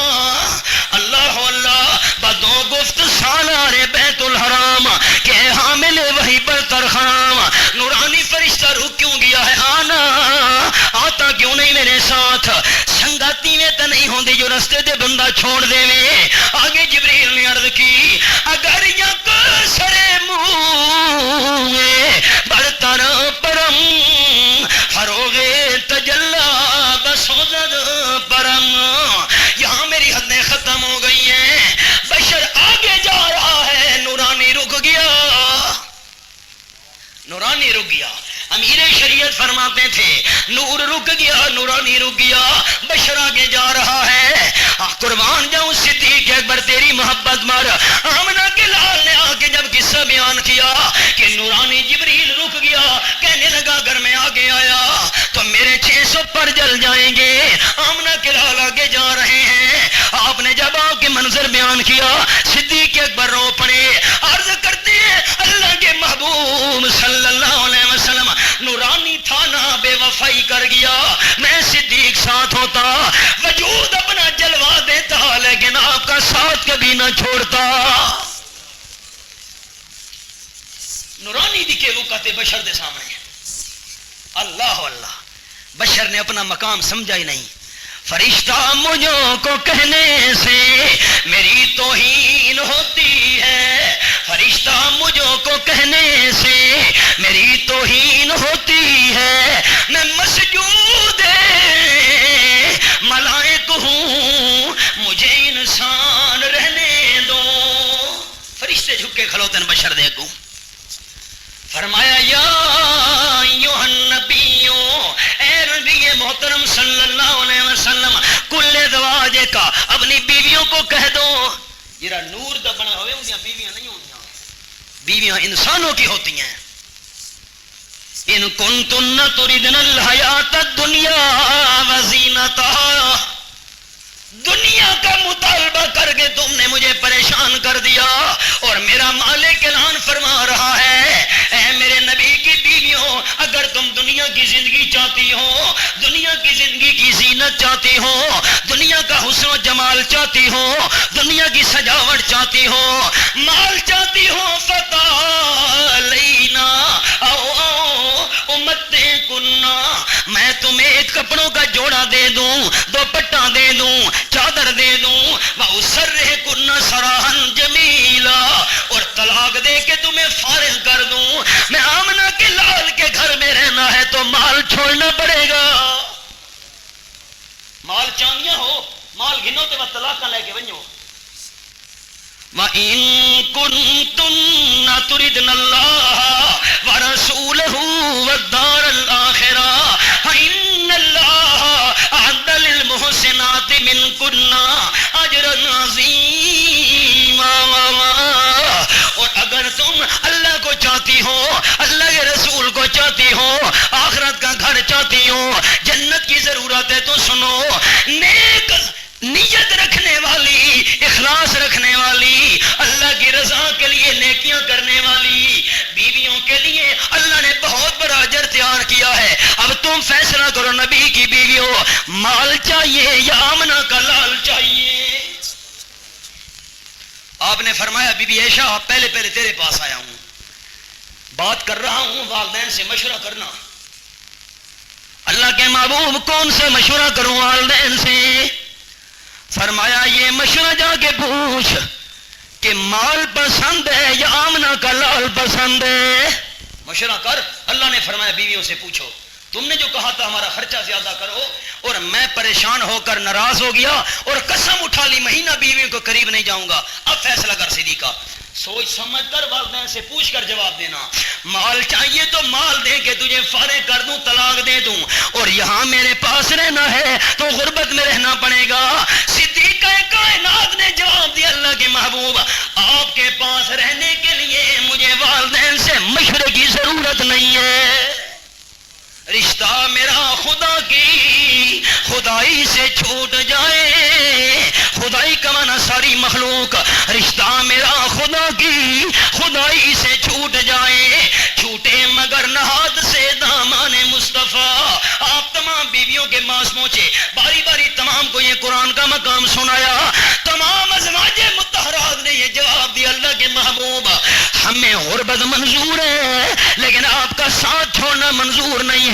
اللہ اللہ بدو گفت سالار بیت الحرام کہ حامل وہی پر ترخام. نورانی فرشتہ رک کیوں گیا ہے؟ آنا آتا کیوں نہیں میرے ساتھ؟ سنگاتی میں تو نہیں ہوندی جو رستے دے بندہ چھوڑ دے میں. آگے جبریل نے عرض کی اگر یک سرے منہ برتر پرم فروغ تجلا بسوزد پرم. یہاں میری حدیں ختم ہو گئی ہیں، بشر آگے جا رہا ہے، نورانی رک گیا. نورانی رک گیا. امیر شریعت فرماتے تھے نور رک گیا، نورانی رک گیا، بشر آگے جا رہا ہے. قربان جاؤں صدیق اکبر تیری محبت مر. آمنہ کے لال نے آ کے جب قصہ بیان کیا کہ نورانی جبریل رک گیا، کہنے لگا اگر میں آگے آیا تو میرے 600 پر جل جائیں گے. آمنہ کے لال آگے جا رہے ہیں. آپ نے جب آپ کے منظر بیان کیا صدیق اکبر رو پڑے. عرض کرتے ہیں اللہ کے محبوب صلی اللہ علیہ وسلم نورانی تھا نا بے وفائی کر گیا. میں صدیق ساتھ ہوتا وجود اپنا جلوا دیتا لیکن آپ کا ساتھ کبھی نہ چھوڑتا. نورانی دکھے وقت بشر دے سامنے. اللہ اللہ بشر نے اپنا مقام سمجھا ہی نہیں. فرشتہ مجھوں کو کہنے سے میری توہین ہوتی ہے. فرشتہ مجھوں کو کہنے سے میری توہین ہوتی ہے. میں مسجود ملائک ہوں، مجھے انسان رہنے دو. فرشتے جھک کے کھلوتے ہیں بشر دیکھو. فرمایا یا ایھا النبیو، اے نبی محترم صلی اللہ علیہ وسلم، کل ازواج کا، اپنی بیویوں کو کہہ دو. جرا نور دا بنا ہوئے ان بیویاں نہیں ہوندیاں، بیویاں انسانوں کی ہوتی ہیں. ان کنتن تردن الحیات الدنیا وزینتہا، دنیا کا مطالبہ کر کے تم نے مجھے پریشان کر دیا. اور میرا مالک اعلان فرما رہا ہے اے میرے نبی کی بیویوں، اگر تم دنیا کی زندگی چاہتی ہو، دنیا کی زندگی کی زینت چاہتی ہو، دنیا کا حسن و جمال چاہتی ہو، دنیا کی سجاوٹ چاہتی ہو، مال چاہتی ہو، فتعالینا او امتیں کننا، میں تمہیں ایک کپڑوں کا جوڑا دے دوں، دوپٹہ دے دوں، چادر دے دوں، وَأُسَرِّحْكُنَّ سَرَاحًا جَمِيلًا، اور طلاق دے کے تمہیں فارغ کر دوں. میں آمنہ کے لال کے گھر میں رہنا ہے تو مال چھوڑنا پڑے گا. مال چاندیاں ہو، مال گھنو تے وہ طلاقاں لے کے ونجو. وَإِن كُنتُنَّ تُرِدْنَ اللَّهَ وَرَسُولَهُ وَالدَّارَ الْآخِرَةَ فَإِنَّ اللَّهَ أَعَدَّ لِلْمُحْسِنَاتِ مِنكُنَّ أَجْرًا عَظِيمًا۔ اور اگر تم اللہ کو چاہتی ہو، اللہ کے رسول کو چاہتی ہو، آخرت کا گھر چاہتی ہو، جنت کی ضرورت ہے تو سنو، نیک نیت رکھنے والی، اخلاص رکھنے والی، اللہ کی رضا کے لیے نیکیاں کرنے والی بیویوں کے لیے اللہ نے بہت بڑا اجر تیار کیا ہے۔ اب تم فیصلہ کرو، نبی کی بیویوں، مال چاہیے یا آمنہ کا لال چاہیے؟ آپ نے فرمایا بی بی عائشہ پہلے تیرے پاس آیا ہوں، بات کر رہا ہوں والدین سے مشورہ کرنا۔ اللہ کے محبوب کون سے مشورہ کروں؟ والدین سے۔ فرمایا یہ مشورہ جا کے پوچھ کہ مال پسند ہے یا آمنہ کا لال پسند ہے، مشورہ کر۔ اللہ نے فرمایا بیویوں سے پوچھو، تم نے جو کہا تھا ہمارا خرچہ زیادہ کرو اور میں پریشان ہو کر ناراض ہو گیا اور قسم اٹھا لی مہینہ بیویوں کو قریب نہیں جاؤں گا، اب فیصلہ کر صدیقہ، سوچ سمجھ کر والدین سے پوچھ کر جواب دینا۔ مال چاہیے تو مال دے کے تجھے فارغ کر دوں، طلاق دے دوں، اور یہاں میرے پاس رہنا ہے تو غربت میں رہنا پڑے گا۔ صدیقہ کائنات نے جواب دیا، اللہ کے محبوب آپ کے پاس رہنے کے لیے مجھے والدین سے مشورے کی ضرورت نہیں ہے، رشتہ میرا خدا کی خدائی سے چھوٹ جائے، خدائی کا معنی ساری مخلوق، رشتہ میرا خدا کی خدائی سے چھوٹ جائے، چھوٹے مگر نہاد سے دامان مصطفیٰ۔ آپ تمام بیویوں کے پاس پہنچے، باری باری تمام کو یہ قرآن کا مقام سنایا، تمام ازواج مطہرات نے یہ جواب دیا، اللہ کے محبوب ہمیں غربت منظور ہے لیکن آپ کا ساتھ چھوڑنا منظور نہیں ہے۔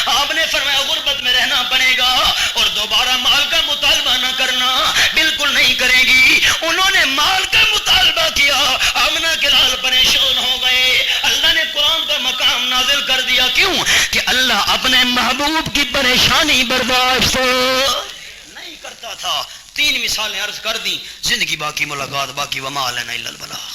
آپ نے فرمایا غربت میں رہنا پڑے گا اور دوبارہ مال کا مطالبہ نہ کرنا، بالکل نہیں کرے گی۔ انہوں نے مال کا مطالبہ کیا، آمنہ کے لال پریشان ہو گئے، اللہ نے قرآن کا مقام نازل کر دیا۔ کیوں کہ اللہ اپنے محبوب کی پریشانی برداشت نہیں کرتا تھا۔ 3 مثالیں عرض کر دیں، زندگی باقی، ملاقات باقی، وما علینا الا البلاغ۔